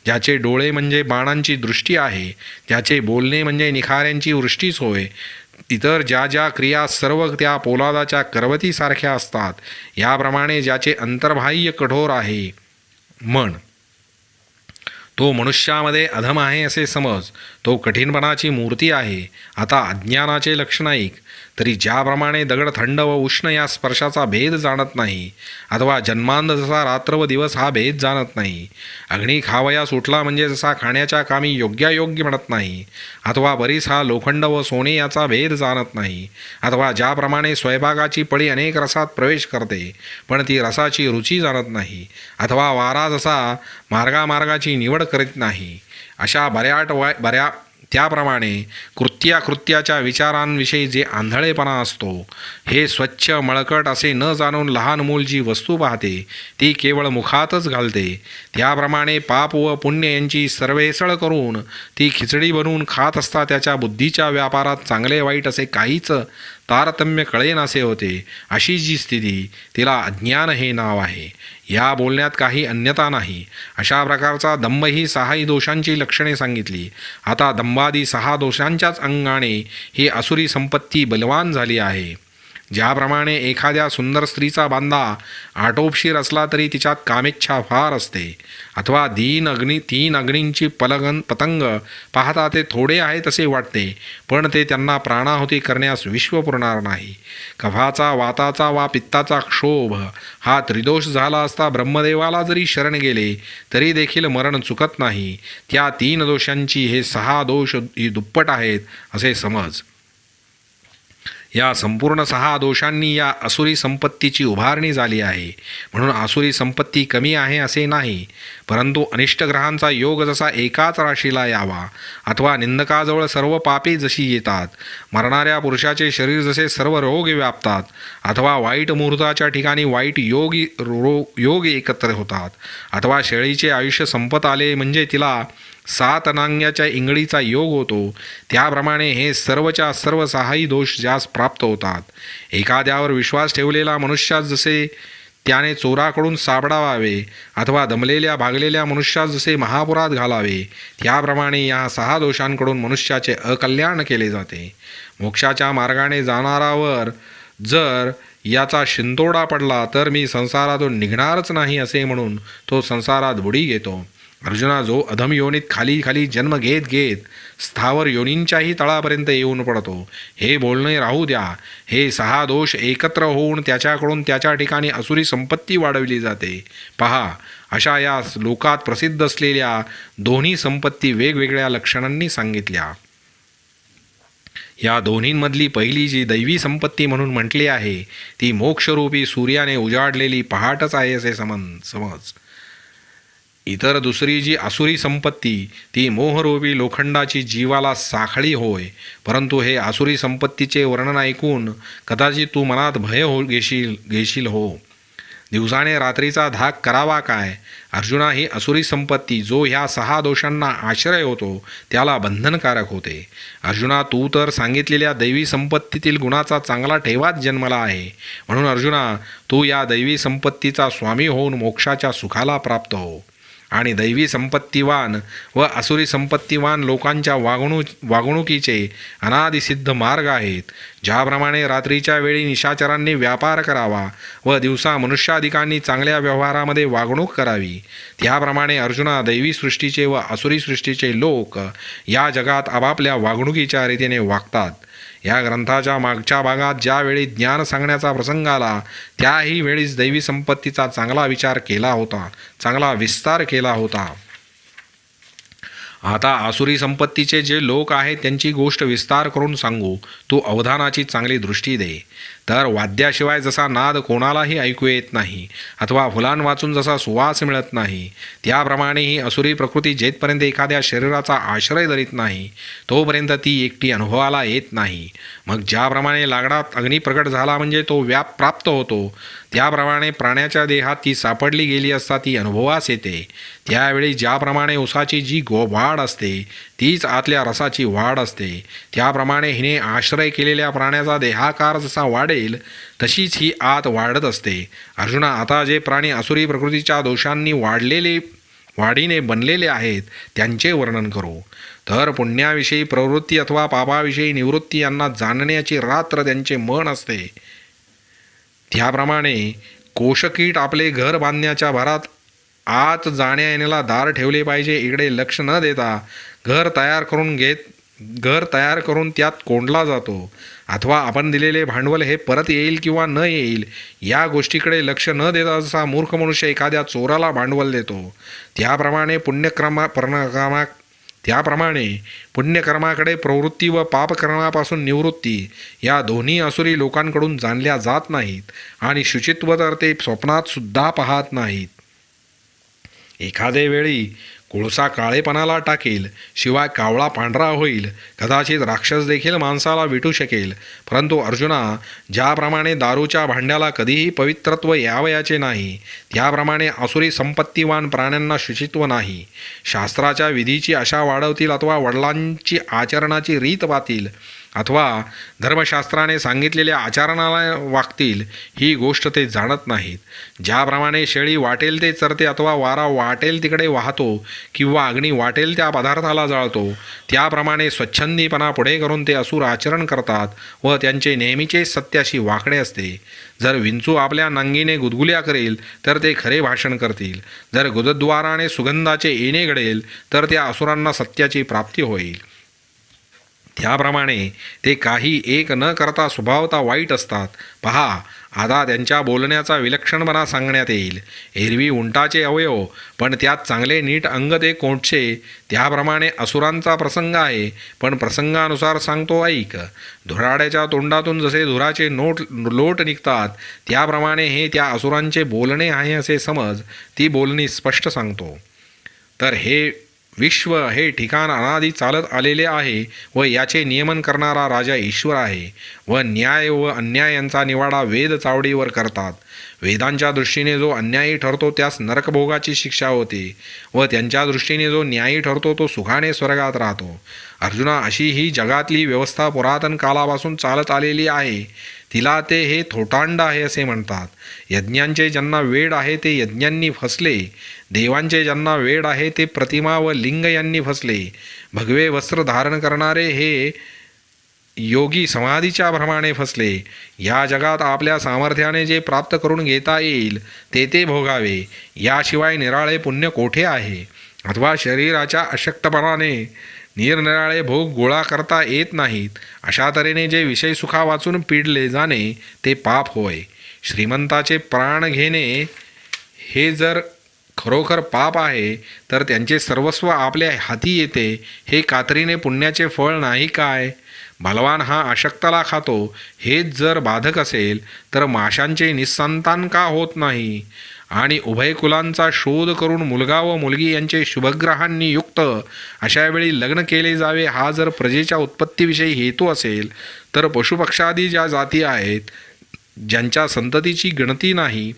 ज्याचे डोळे म्हणजे बाणांची दृष्टी आहे, ज्याचे बोलणे म्हणजे निखाऱ्यांची वृष्टीच होय, इतर ज्या ज्या क्रिया सर्व त्या पोलादाच्या करवतीसारख्या असतात, याप्रमाणे ज्याचे अंतर्बाह्य कठोर आहे मन, तो मनुष्यामध्ये अधम आहे असे समज. तो कठीणपणाची मूर्ती आहे. आता अज्ञानाचे लक्षण ऐक. तरी ज्याप्रमाणे दगड थंड व उष्ण या स्पर्शाचा भेद जाणत नाही, अथवा जन्मांध जसा रात्र व दिवस हा भेद जाणत नाही, अग्नी खावयास उठला म्हणजे जसा खाण्याच्या कामी योग्यायोग्य म्हणत नाही, अथवा बरीस हा लोखंड व सोने याचा भेद जाणत नाही, अथवा ज्याप्रमाणे स्वयंपाकाची पळी अनेक रसात प्रवेश करते पण ती रसाची रुची जाणत नाही, अथवा वारा जसा मार्गामार्गाची निवड करीत नाही, अशा बऱ्या त्याप्रमाणे कृत्याच्या विचारांविषयी जे आंधळेपणा असतो, हे स्वच्छ मळकट असे न जाणून लहान मूल जी वस्तू पाहते ती केवळ मुखातच घालते, त्याप्रमाणे पाप व पुण्य यांची सर्वेसळ करून ती खिचडी बनवून खात असता त्याच्या बुद्धीच्या व्यापारात चांगले वाईट असे काहीच तारतम्य कळेनासे होते. अशी जी स्थिती, तिला अज्ञान हे नाव आहे. या बोलण्यात काही अन्यता नाही. अशा प्रकारचा दंभ ही 6 दोषांची लक्षणे सांगितली. आता दंभादी 6 दोषांच्याच अंगाने ही असुरी संपत्ती बलवान झाली आहे. ज्याप्रमाणे एखाद्या सुंदर स्त्रीचा बांधा आटोपशीर असला तरी तिच्यात कामेच्छा फार असते, अथवा 3 अग्नींची पतंग पाहता ते थोडे आहे तसे वाटते, पण ते त्यांना प्राणाहुती करण्यास विश्व पुरणार नाही. कफाचा वाताचा वा पित्ताचा क्षोभ हा त्रिदोष झाला असता ब्रह्मदेवाला जरी शरण गेले तरी देखील मरण चुकत नाही. त्या 3 दोषांची हे 6 दोष ही दुप्पट आहेत असे समज. या संपूर्ण 6 दोषांनी या आसुरी संपत्तीची उभारणी झाली आहे. म्हणून आसुरी संपत्ती कमी आहे असे नाही, परंतु अनिष्ट ग्रहांचा योग जसा एकाच राशीला यावा अथवा निंदकाजवळ सर्व पापी जशी येतात, मरणाऱ्या पुरुषाचे शरीर जसे सर्व रोग व्यापतात अथवा वाईट मुहूर्ताच्या ठिकाणी वाईट योग एकत्र होतात, अथवा शेळीचे आयुष्य संपत आले म्हणजे तिला 7 नांग्याच्या इंगळीचा योग होतो, त्याप्रमाणे हे सर्वच्या सर्व 6ही दोष ज्यास प्राप्त होतात. एखाद्यावर विश्वास ठेवलेला मनुष्यास जसे त्याने चोराकडून सापडावावे अथवा दमलेल्या भागलेल्या मनुष्यास जसे महापुरात घालावे, त्याप्रमाणे या 6 दोषांकडून मनुष्याचे अकल्याण केले जाते. मोक्षाच्या मार्गाने जाणारावर जर याचा शिंतोडा पडला तर मी संसारातून निघणारच नाही असे म्हणून तो संसारात बुडी घेतो. अर्जुना, जो अधम योनीत खाली खाली जन्म घेत घेत स्थावर योनींच्याही तळापर्यंत येऊन पडतो, हे बोलणे राहू द्या. हे 6 दोष एकत्र होऊन त्याच्याकडून त्याच्या ठिकाणी असुरी संपत्ती वाढवली जाते. पहा, अशा या लोकात प्रसिद्ध असलेल्या दोन्ही संपत्ती वेगवेगळ्या लक्षणांनी सांगितल्या. या दोन्हींमधली पहिली जी दैवी संपत्ती म्हणून म्हटली आहे ती मोक्षरूपी सूर्याने उजाडलेली पहाटच आहे असे समज. इतर दुसरी जी आसुरी संपत्ती ती मोहरूपी लोखंडाची जीवाला साखळी होय. परंतु हे आसुरी संपत्तीचे वर्णन ऐकून कदाचित तू मनात भय घेशील हो. दिवसाने रात्रीचा धाक करावा काय? अर्जुना, ही आसुरी संपत्ती जो ह्या 6 दोषांना आश्रय होतो त्याला बंधनकारक होते. अर्जुना, तू तर सांगितलेल्या दैवी संपत्तीतील गुणाचा चांगला ठेवाच जन्मला आहे. म्हणून अर्जुना, तू या दैवी संपत्तीचा स्वामी होऊन मोक्षाच्या सुखाला प्राप्त हो. आणि दैवी संपत्तीवान व आसुरी संपत्तीवान लोकांच्या वागणुकीचे अनादिसिद्ध मार्ग आहेत. ज्याप्रमाणे रात्रीच्या वेळी निशाचरांनी व्यापार करावा व दिवसा मनुष्याधिकांनी चांगल्या व्यवहारामध्ये वागणूक करावी, त्याप्रमाणे अर्जुना, दैवी सृष्टीचे व आसुरी सृष्टीचे लोक या जगात आपापल्या वागणुकीच्या रीतीने वागतात. या ग्रंथाच्या मागच्या भागात ज्यावेळी ज्ञान सांगण्याचा प्रसंग आला त्याही वेळीच दैवी संपत्तीचा चांगला विचार केला होता, चांगला विस्तार केला होता. आता आसुरी संपत्तीचे जे लोक आहेत त्यांची गोष्ट विस्तार करून सांगू. तू अवधानाची चांगली दृष्टी दे. तर वाद्याशिवाय जसा नाद कोणालाही ऐकू येत नाही अथवा फुलां वाचून जसा सुवास मिळत नाही, त्याप्रमाणे ही आसुरी प्रकृती जेथपर्यंत एखाद्या शरीराचा आश्रय धरीत नाही तोपर्यंत ती एकटी अनुभवाला येत नाही. मग ज्याप्रमाणे लाकडात अग्नी प्रकट झाला म्हणजे तो व्याप प्राप्त होतो, त्याप्रमाणे प्राण्याच्या देहात ती सापडली गेली असता ती अनुभवास येते. त्यावेळी ज्याप्रमाणे उसाची जी वाढ असते तीच आतल्या रसाची वाढ असते, त्याप्रमाणे हिने आश्रय केलेल्या प्राण्याचा देहाकार जसा वाढेल तशीच ही आत वाढत असते. अर्जुना, आता जे प्राणी आसुरी प्रकृतीच्या दोषांनी वाढीने बनलेले आहेत त्यांचे वर्णन करू. तर पुण्याविषयी प्रवृत्ती अथवा पापाविषयी निवृत्ती यांना जाणण्याची रात्र त्यांचे मन असते. त्याप्रमाणे कोशकीट आपले घर बांधण्याच्या भरात आत जाण्या येण्याला दार ठेवले पाहिजे. इकडे लक्ष न देता घर तयार करून त्यात कोंडला जातो. अथवा आपण दिलेले भांडवल हे परत येईल किंवा न येईल या गोष्टीकडे लक्ष न देता जसा मूर्ख मनुष्य एखाद्या चोराला भांडवल देतो, त्याप्रमाणे पुण्यकर्माकडे प्रवृत्ती व पापकर्मापासून निवृत्ती या दोन्ही आसुरी लोकांकडून जाणल्या जात नाहीत आणि शुचित्व तर ते स्वप्नात सुद्धा पाहत नाहीत. एखादे वेळी कोळसा काळेपणाला टाकेल, शिवाय कावळा पांढरा होईल. कदाचित राक्षस देखील माणसाला विटू शकेल. परंतु अर्जुना, ज्याप्रमाणे दारूच्या भांड्याला कधीही पवित्रत्व यावयाचे नाही, त्याप्रमाणे आसुरी संपत्तीवान प्राण्यांना शुचित्व नाही. शास्त्राच्या विधीची आशा वाढवतील अथवा वडिलांची आचरणाची रीत पातील अथवा धर्मशास्त्राने सांगितलेल्या आचरणाला वागतील, ही गोष्ट ते जाणत नाहीत. ज्याप्रमाणे शेळी वाटेल ते चरते अथवा वारा वाटेल तिकडे वाहतो किंवा अग्नी वाटेल त्या पदार्थाला जाळतो, त्याप्रमाणे स्वच्छंदीपणा पुढे करून ते असुर आचरण करतात व त्यांचे नेहमीचे सत्याशी वाकडे असते. जर विंचू आपल्या नांगीने गुदगुल्या करेल तर ते खरे भाषण करतील. जर गुदद्वाराने सुगंधाचे येणे घडेल तर त्या असुरांना सत्याची प्राप्ती होईल. त्याप्रमाणे ते काही एक न करता स्वभावता वाईट असतात. पहा, आता त्यांच्या बोलण्याचा विलक्षणपणा सांगण्यात येईल. एरवी उंटाचे अवयव, पण त्यात चांगले नीट अंग ते कोणचे. त्याप्रमाणे असुरांचा प्रसंग आहे, पण प्रसंगानुसार सांगतो ऐक. धुराड्याच्या तोंडातून जसे धुराचे लोट निघतात, त्याप्रमाणे हे त्या असुरांचे बोलणे आहे असे समज. ती बोलणी स्पष्ट सांगतो. तर हे विश्व हे ठिकाण अनादी चालत आलेले आहे व याचे नियमन करणारा राजा ईश्वर आहे व न्याय व अन्याय यांचा निवाडा वेद चावडीवर करतात. वेदांच्या दृष्टीने जो अन्यायी ठरतो त्यास नरकभोगाची शिक्षा होते व त्यांच्या दृष्टीने जो न्यायी ठरतो तो सुखाने स्वर्गात राहतो. अर्जुना, अशी ही जगातली व्यवस्था पुरातन कालापासून चालत आलेली आहे. तिला ते हे थोटांड आहे असे म्हणतात. यज्ञांचे ज्यांना वेड आहे ते यज्ञांनी फसले. देवांचे ज्यांना वेड आहे ते प्रतिमा व लिंग यांनी फसले. भगवे वस्त्र धारण करणारे हे योगी समाधीच्या भ्रमाने फसले. या जगात आपल्या सामर्थ्याने जे प्राप्त करून घेता येईल ते भोगावे. याशिवाय निराळे पुण्य कोठे आहे? अथवा शरीराच्या अशक्तपणाने निरनिराळे भोग गोळा करता येत नाहीत. अशा तऱ्हेने जे विषय सुखा वाचून पिडले जाणे ते पाप होय. श्रीमंताचे प्राण घेणे हे जर खरोखर पाप आहे तर त्यांचे सर्वस्व आपल्या हाती येते हे कात्रीने पुण्याचे फळ नाही काय? बलवान हा अशक्तला खातो हेच जर बाधक असेल तर माशांचे निस्संतान का होत नाही? आणि उभय कुलांचा शोध करून मुलगा व मुलगी यांचे शुभग्रहांनी युक्त अशा वेळी लग्न केले जावे हा जर प्रजेच्या उत्पत्तीविषयी हेतू असेल तर पशुपक्षादी ज्या जाती आहेत ज्यांच्या संततीची गणती नाही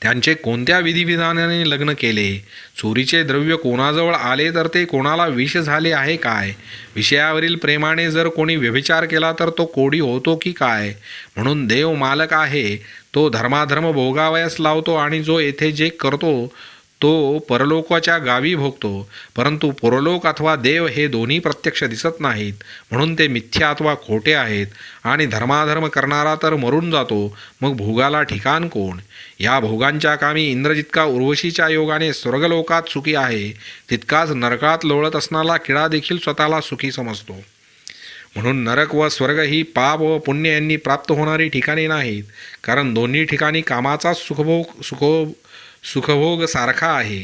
त्यांचे कोणत्या विधिविधानाने लग्न केले? चोरीचे द्रव्य कोणाजवळ आले तर ते कोणाला विष झाले आहे काय? विषयावरील प्रेमाने जर कोणी व्यभिचार केला तर तो कोडी होतो की काय? म्हणून देव मालक आहे, तो धर्माधर्म भोगावयास लावतो आणि जो येथे जे करतो तो परलोकाच्या गावी भोगतो. परंतु परलोक अथवा देव हे दोन्ही प्रत्यक्ष दिसत नाहीत, म्हणून ते मिथ्या अथवा खोटे आहेत. आणि धर्माधर्म करणारा तर मरून जातो, मग भोगाला ठिकाण कोण? या भोगांच्या कामी इंद्र जितका उर्वशीच्या योगाने स्वर्गलोकात सुखी आहे तितकाच नरकात लोळत असणारा किडा देखील स्वतःला सुखी समजतो. म्हणून नरक व स्वर्ग ही पाप व पुण्य यांनी प्राप्त होणारी ठिकाणे नाहीत, कारण दोन्ही ठिकाणी कामाचाच सुखभोग सारखा आहे.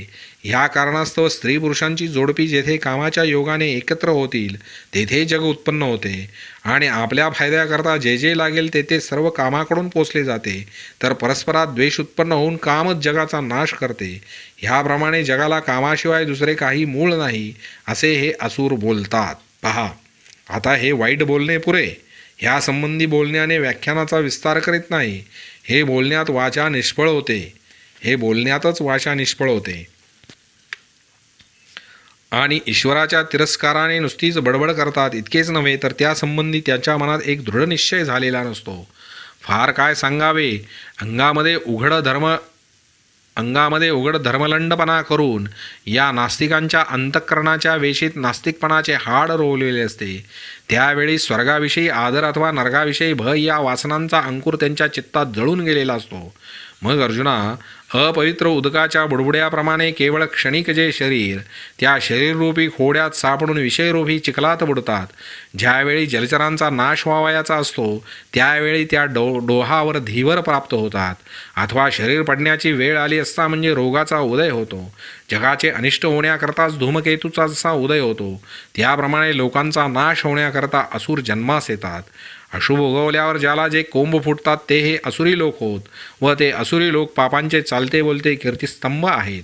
ह्या कारणास्तव स्त्री पुरुषांची जोडपी जेथे कामाच्या योगाने एकत्र होतील तेथे जग उत्पन्न होते आणि आपल्या फायद्याकरता जे जे लागेल ते सर्व कामाकडून पोचले जाते, तर परस्परात द्वेष उत्पन्न होऊन कामच जगाचा नाश करते. ह्याप्रमाणे जगाला कामाशिवाय दुसरे काही मूळ नाही असे हे असुर बोलतात. पहा, आता हे वाईट बोलणे पुरे. ह्या संबंधी बोलण्याने व्याख्यानाचा विस्तार करीत नाही. हे बोलण्यात वाचा निष्फळ होते. हे बोलण्यातच वाचा निष्फळ होते आणि ईश्वराच्या तिरस्काराने नुसतीच बडबड करतात. इतकेच नव्हे तर त्यासंबंधी त्याच्या मनात एक दृढ निश्चय झालेला नसतो. फार काय सांगावे, अंगामध्ये उघड धर्मलंडपणा करून या नास्तिकांच्या अंतःकरणाच्या वेशीत नास्तिकपणाचे हाड रोवलेले असते. त्यावेळी स्वर्गाविषयी आदर अथवा नरकाविषयी भय या वासनांचा अंकुर त्यांच्या चित्तात जळून गेलेला असतो. मग अर्जुना, अपवित्र उदकाच्या बुडबुड्याप्रमाणे केवळ क्षणिक जे शरीर त्या शरीररूपी खोड्यात सापडून विषयरूपी चिखलात बुडतात. ज्यावेळी जलचरांचा नाश व्हावयाचा असतो त्यावेळी त्या डोहावर धीवर प्राप्त होतात. अथवा शरीर पडण्याची वेळ आली असता म्हणजे रोगाचा उदय होतो. जगाचे अनिष्ट होण्याकरताच धूमकेतूचा जसा उदय होतो त्याप्रमाणे लोकांचा नाश होण्याकरता असुर जन्मास येतात. अशुभ उगवल्यावर ज्याला जे कोंब फुटतात ते हे असुरी लोक होत व ते असुरी लोक पापांचे चालते बोलते कीर्तिस्तंभ आहेत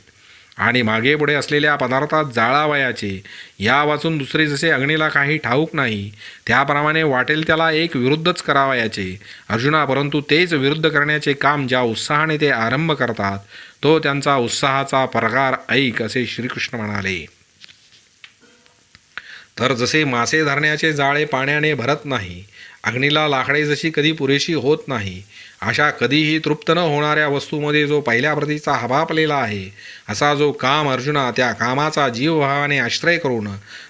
आणि मागे पुढे असलेल्या पदार्थात जाळावयाचे. या वाचून दुसरे जसे अग्नीला काही ठाऊक नाही त्याप्रमाणे वाटेल त्याला एक विरुद्धच करावयाचे. अर्जुना, परंतु तेच विरुद्ध करण्याचे काम ज्या उत्साहाने ते आरंभ करतात तो त्यांचा उत्साहाचा प्रकार ऐक असे श्रीकृष्ण म्हणाले. तर जसे मासे धरण्याचे जाळे पाण्याने भरत नाही, अग्नीला लाकडे जशी कधी पुरेशी होत नाही, अशा कधीही तृप्त न होणाऱ्या वस्तूमध्ये जो पहिल्या प्रतीचा हबापलेला आहे असा जो काम अर्जुना, त्या कामाचा जीवभावाने आश्रय करून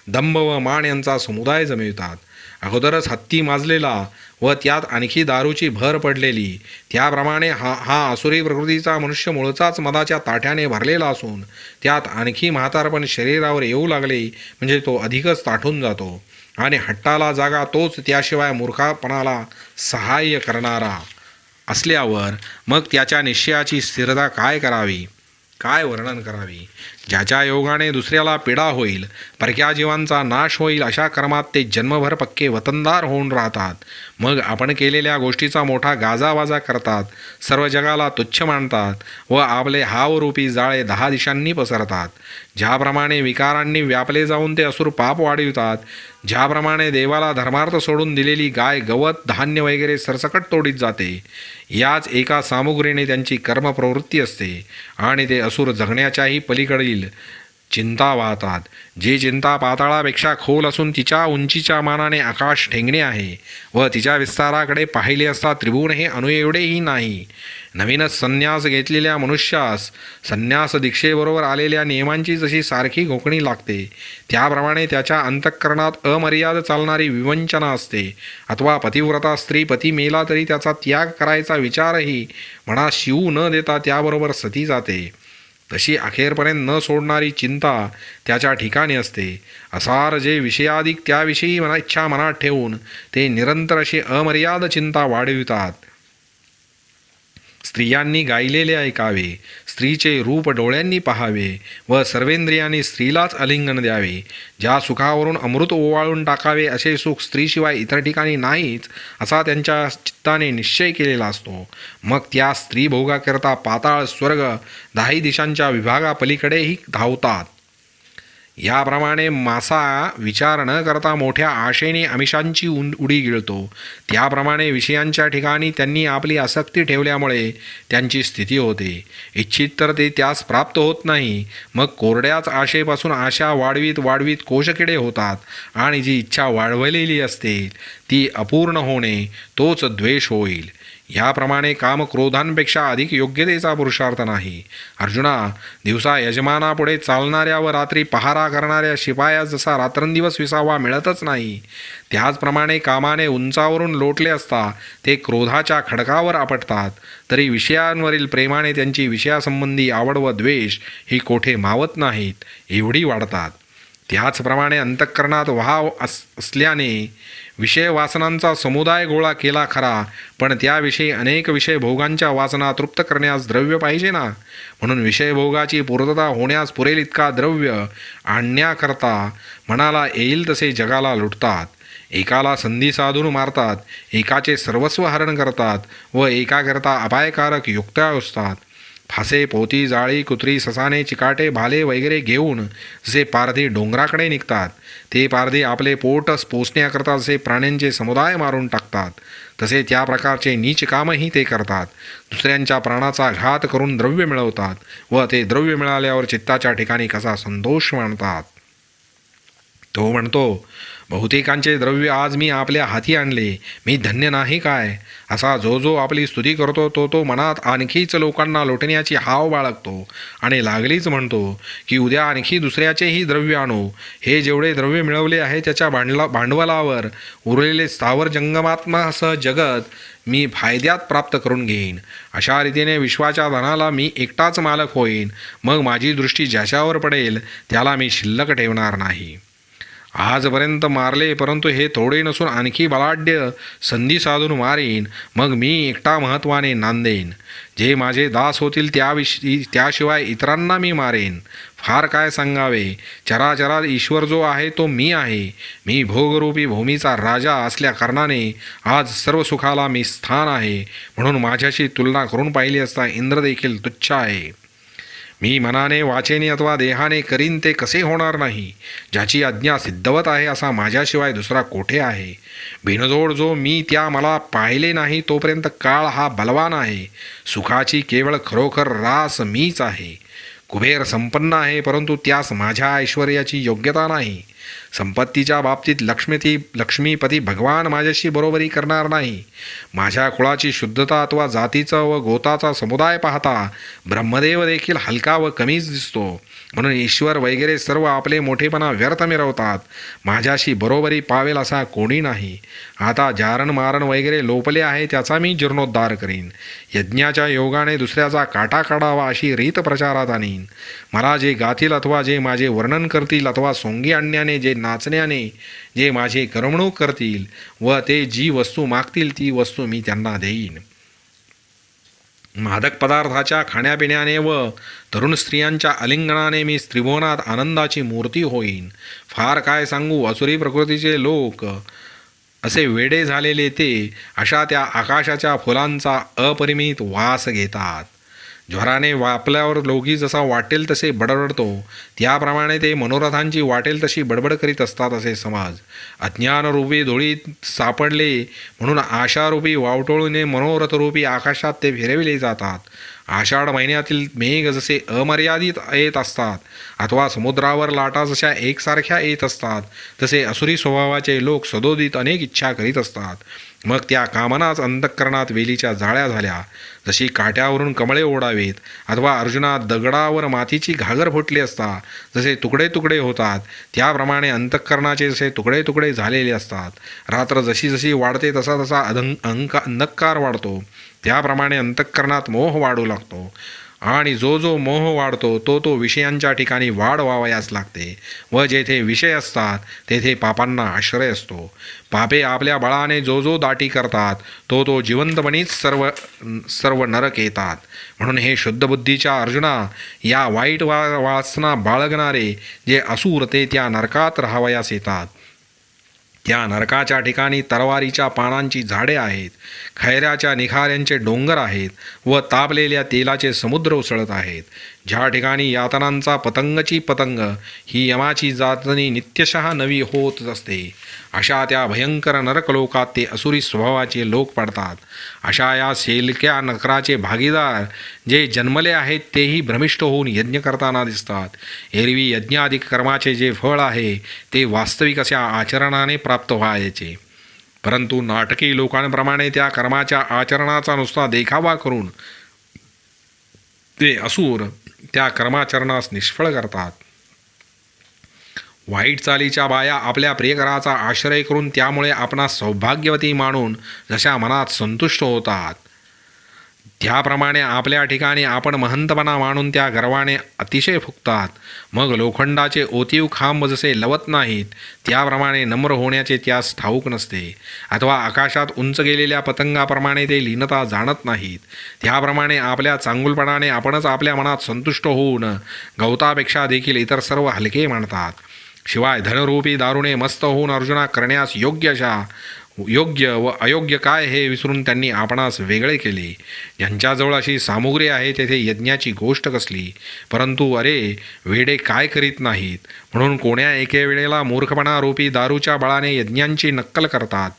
दंभ व मान यांचा समुदाय जमवितात. अगोदरच हत्ती माजलेला व त्यात आणखी दारूची भर पडलेली त्याप्रमाणे हा आसुरी प्रकृतीचा मनुष्य मूळचाच मदाच्या ताठ्याने भरलेला असून त्यात आणखी म्हातारपण शरीरावर येऊ लागले म्हणजे तो अधिकच ताठून जातो. आणि हट्टाला जागा तोच, त्याशिवाय मूर्खपणाला सहाय्य करणारा असल्यावर मग त्याच्या निश्चयाची स्थिरता काय करावी, काय वर्णन करावी. ज्याच्या योगाने दुसऱ्याला पीडा होईल, परक्या जीवांचा नाश होईल, अशा कर्मात ते जन्मभर पक्के वतनदार होऊन राहतात. मग आपण केलेल्या गोष्टीचा मोठा गाजावाजा करतात, सर्व जगाला तुच्छ मानतात व आपले हावरूपी जाळे 10 दिशांनी पसरतात. ज्याप्रमाणे विकारांनी व्यापले जाऊन ते असुर पाप वाढवितात, ज्याप्रमाणे देवाला धर्मार्थ सोडून दिलेली गाय, गवत, धान्य वगैरे सरसकट तोडीत जाते, याच एका सामुग्रीने त्यांची कर्मप्रवृत्ती असते आणि ते असुर जगण्याच्याही पलीकडील चिंता वाहतात. जी चिंता पाताळापेक्षा खोल असून तिच्या उंचीच्या मानाने आकाश ठेंगणे आहे व तिच्या विस्ताराकडे पाहिले असता त्रिभुवन हे अणु एवढेही नाही. नवीनच संन्यास घेतलेल्या मनुष्यास संन्यास दीक्षेबरोबर आलेल्या नियमांची जशी सारखी घोकणी लागते, त्याप्रमाणे त्याच्या अंतःकरणात अमर्याद चालणारी विवंचना असते. अथवा पतिव्रता स्त्री पती मेला तरी त्याचा त्याग करायचा विचारही मनात शिवू न देता त्याबरोबर सती जाते. तशी अखेरपर्यंत न सोडणारी चिंता त्याच्या ठिकाणी असते. असार जे विषयाधिक त्याविषयी इच्छा मनात ठेवून ते निरंतर अशी अमर्याद चिंता वाढवितात. स्त्रियांनी गायलेले ऐकावे, स्त्रीचे रूप डोळ्यांनी पाहावे व सर्वेंद्रियांनी स्त्रीलाच आलिंगन द्यावे. ज्या सुखावरून अमृत ओवाळून टाकावे असे सुख स्त्रीशिवाय इतर ठिकाणी नाहीच, असा त्यांच्या चित्ताने निश्चय केलेला असतो. मग त्या स्त्री भोगाकरता पाताळ, स्वर्ग, 10 दिशांच्या विभागापलीकडेही धावतात. याप्रमाणे मासा विचार न करता मोठ्या आशेने आमिषांची उडी गिळतो. त्याप्रमाणे विषयांच्या ठिकाणी त्यांनी आपली आसक्ती ठेवल्यामुळे त्यांची स्थिती होते. इच्छित तर ते त्यास प्राप्त होत नाही. मग कोरड्याच आशेपासून आशा वाढवीत वाढवीत कोशकिडे होतात आणि जी इच्छा वाढवलेली असते ती अपूर्ण होणे तोच द्वेष होईल. याप्रमाणे कामक्रोधांपेक्षा अधिक योग्यतेचा पुरुषार्थ नाही. अर्जुना, दिवसा यजमानापुढे चालणाऱ्या व रात्री पहारा करणाऱ्या शिपायास जसा रात्रंदिवस विसावा मिळतच नाही, त्याचप्रमाणे कामाने उंचावरून लोटले असता ते क्रोधाच्या खडकावर आपटतात, तरी विषयांवरील प्रेमाने त्यांची विषयासंबंधी आवड व द्वेष ही कोठे मावत नाहीत, एवढी वाढतात. त्याचप्रमाणे अंतःकरणात वाव असल्याने विषय वासनांचा समुदाय गोळा केला खरा, पण त्याविषयी अनेक विषय भोगांच्या वासना तृप्त करण्यास द्रव्य पाहिजे ना. म्हणून विषयभोगाची पूर्तता होण्यास पुरेल इतका द्रव्य आणण्याकरता मनाला येईल तसे जगाला लुटतात. एकाला संधी साधून मारतात, एकाचे सर्वस्व हरण करतात व एकाकरता अपायकारक युक्त्या असतात. फासे, पोती, जाळी, कुत्री, ससाने, चिकाटे, भाले वगैरे घेऊन जसे पारधी डोंगराकडे निघतात, ते पारधी आपले पोट पोसण्याकरता जसे प्राण्यांचे समुदाय मारून टाकतात, तसे त्या प्रकारचे नीच कामही ते करतात. दुसऱ्यांच्या प्राणाचा घात करून द्रव्य मिळवतात व ते द्रव्य मिळाल्यावर चित्ताच्या ठिकाणी कसा संतोष मानतात. तो म्हणतो, बहुतेकांचे द्रव्य आज मी आपल्या हाती आणले, मी धन्य नाही काय. असा जो जो आपली स्तुती करतो तो तो मनात आणखीच लोकांना लोटण्याची हाव बाळगतो आणि लागलीच म्हणतो की उद्या आणखी दुसऱ्याचेही द्रव्य आणू. हे जेवढे द्रव्य मिळवले आहे त्याच्या भांडवलावर उरलेले स्थावर जंगमात्मासह जगत मी फायद्यात प्राप्त करून घेईन. अशा रीतीने विश्वाच्या धनाला मी एकटाच मालक होईन. मग माझी दृष्टी ज्याच्यावर पडेल त्याला मी शिल्लक ठेवणार नाही. आजपर्यंत मारले, परंतु हे थोडे नसून आणखी बलाढ्य संधी साधून मारीन. मग मी एकटा महत्त्वाने नांदेन. जे माझे दास होतील त्याशिवाय इतरांना मी मारेन. फार काय सांगावे, चराचरात ईश्वर जो आहे तो मी आहे. मी भोगरूपी भूमीचा राजा असल्या कारणाने आज सर्व सुखाला मी स्थान आहे. म्हणून माझ्याशी तुलना करून पाहिली असता इंद्र देखील तुच्छ आहे. मी मनाने, वाचेने अथवा देहाने करीन ते कसे होणार नाही. ज्याची आज्ञा सिद्धवत आहे असा माझ्याशिवाय दुसरा कोठे आहे. बिनजोड जो मी त्या मला पाहिले नाही तोपर्यंत काळ हा बलवान आहे. सुखाची केवळ खरोखर रास मीच आहे. कुबेर संपन्न आहे, परंतु त्यास माझ्या ऐश्वर्याची योग्यता नाही. संपत्तीच्या बाबतीत लक्ष्मीपती भगवान माझ्याशी बरोबरी करणार नाही. माझ्या कुळाची शुद्धता अथवा जातीचा व गोताचा समुदाय पाहता ब्रह्मदेव देखील हलका व कमीच दिसतो. म्हणून ईश्वर वगैरे सर्व आपले मोठेपणा व्यर्थ मिरवतात. माझ्याशी बरोबरी पावेल असा कोणी नाही. आता जारण मारण वगैरे लोपले आहे त्याचा मी जीर्णोद्धार करीन. यज्ञाच्या योगाने दुसऱ्याचा काटा काढावा अशी रीत प्रचारात आणीन. मला जे गातील अथवा जे माझे वर्णन करतील अथवा सोंगी आणण्याने जे नाचण्याने जे माझे करमणूक करतील व ते जी वस्तू मागतील ती वस्तू मी त्यांना देईन. मादक पदार्थाच्या खाण्यापिण्याने व तरुण स्त्रियांच्या आलिंगनाने मी त्रिभुवनात आनंदाची मूर्ती होईन. फार काय सांगू, असुरी प्रकृतीचे लोक असे वेडे झालेले ते अशा त्या आकाशाच्या फुलांचा अपरिमित वास घेतात. ज्वराने वापल्यावर लोकी जसा वाटेल तसे बडबडतो त्याप्रमाणे ते मनोरथांची वाटेल तशी बडबड करीत असतात असे समज. अज्ञानरूपी धुळीत सापडले म्हणून आशारूपी वावटोळीने मनोरथरूपी आकाशात ते फिरविले जातात. आषाढ महिन्यातील मेघ जसे अमर्यादित येत असतात अथवा समुद्रावर लाटा जशा एकसारख्या येत असतात तसे असुरी स्वभावाचे लोक सदोदित अनेक इच्छा करीत असतात. मग त्या कामनाच अंतःकरणात वेलीच्या जाळ्या झाल्या. जशी काट्यावरून कमळे ओढावेत अथवा अर्जुनात दगडावर मातीची घागर फुटली असता जसे तुकडे तुकडे होतात त्याप्रमाणे अंतःकरणाचे जसे तुकडे तुकडे झालेले असतात. रात्र जशी जशी वाढते तसा तसा अंधकार वाढतो त्याप्रमाणे अंतःकरणात मोह वाढू लागतो आणि जो जो मोह वाढतो तो तो विषयांच्या ठिकाणी वाढ व्हावयास लागते व जेथे विषय असतात तेथे पापांना आश्रय असतो. पापे आपल्या बळाने जो जो दाटी करतात तो तो जिवंतपणीच सर्व नरक येतात. म्हणून हे शुद्धबुद्धीच्या अर्जुना, या वाईट वासना बाळगणारे जे असुर ते त्या नरकात राहावयास येतात. त्या नरकाच्या ठिकाणी तरवारीच्या पानांची झाडे आहेत, खैऱ्याच्या निखाऱ्यांचे डोंगर आहेत व तापलेल्या तेलाचे समुद्र उसळत आहेत. ज्या ठिकाणी यातनांचा पतंगची पतंग ही यमाची जातनी नित्यशः नवी होत असते अशा त्या भयंकर नरकलोकात ते असुरी स्वभावाचे लोक पडतात. अशा या शेलक्या नरकाचे भागीदार जे जन्मले आहेत तेही भ्रमिष्ट होऊन यज्ञ करताना दिसतात. एरवी यज्ञाधिक कर्माचे जे फळ आहे ते वास्तविक अशा आचरणाने प्राप्त व्हायचे, परंतु नाटकी लोकांप्रमाणे त्या कर्माच्या आचरणाचा नुसता देखावा करून ते असुर त्या कर्माचरणास निष्फळ करतात. वाईट चालीच्या बाया आपल्या प्रियकराचा आश्रय करून त्यामुळे आपणास सौभाग्यवती मानून जशा मनात संतुष्ट होतात त्याप्रमाणे आपल्या ठिकाणी आपण महंतपणा मानून त्या गर्वाने अतिशय फुगतात. मग लोखंडाचे ओतीव खांब जसे लवत नाहीत त्याप्रमाणे नम्र होण्याचे त्यास ठाऊक नसते अथवा आकाशात उंच गेलेल्या पतंगाप्रमाणे ते लीनता जाणत नाहीत. त्याप्रमाणे आपल्या चांगुलपणाने आपणच आपल्या मनात संतुष्ट होऊन गवतापेक्षा देखील इतर सर्व हलके मानतात. शिवाय धनरूपी दारुणे मस्त होऊन अर्जुना करण्यास योग्य व अयोग्य काय हे विसरून त्यांनी आपणास वेगळे केले. ज्यांच्याजवळ अशी सामुग्री आहे तेथे यज्ञाची गोष्ट कसली. परंतु अरे वेडे काय करीत नाहीत म्हणून कोण्या एके वेळेला मूर्खपणारूपी दारूच्या बळाने यज्ञांची नक्कल करतात.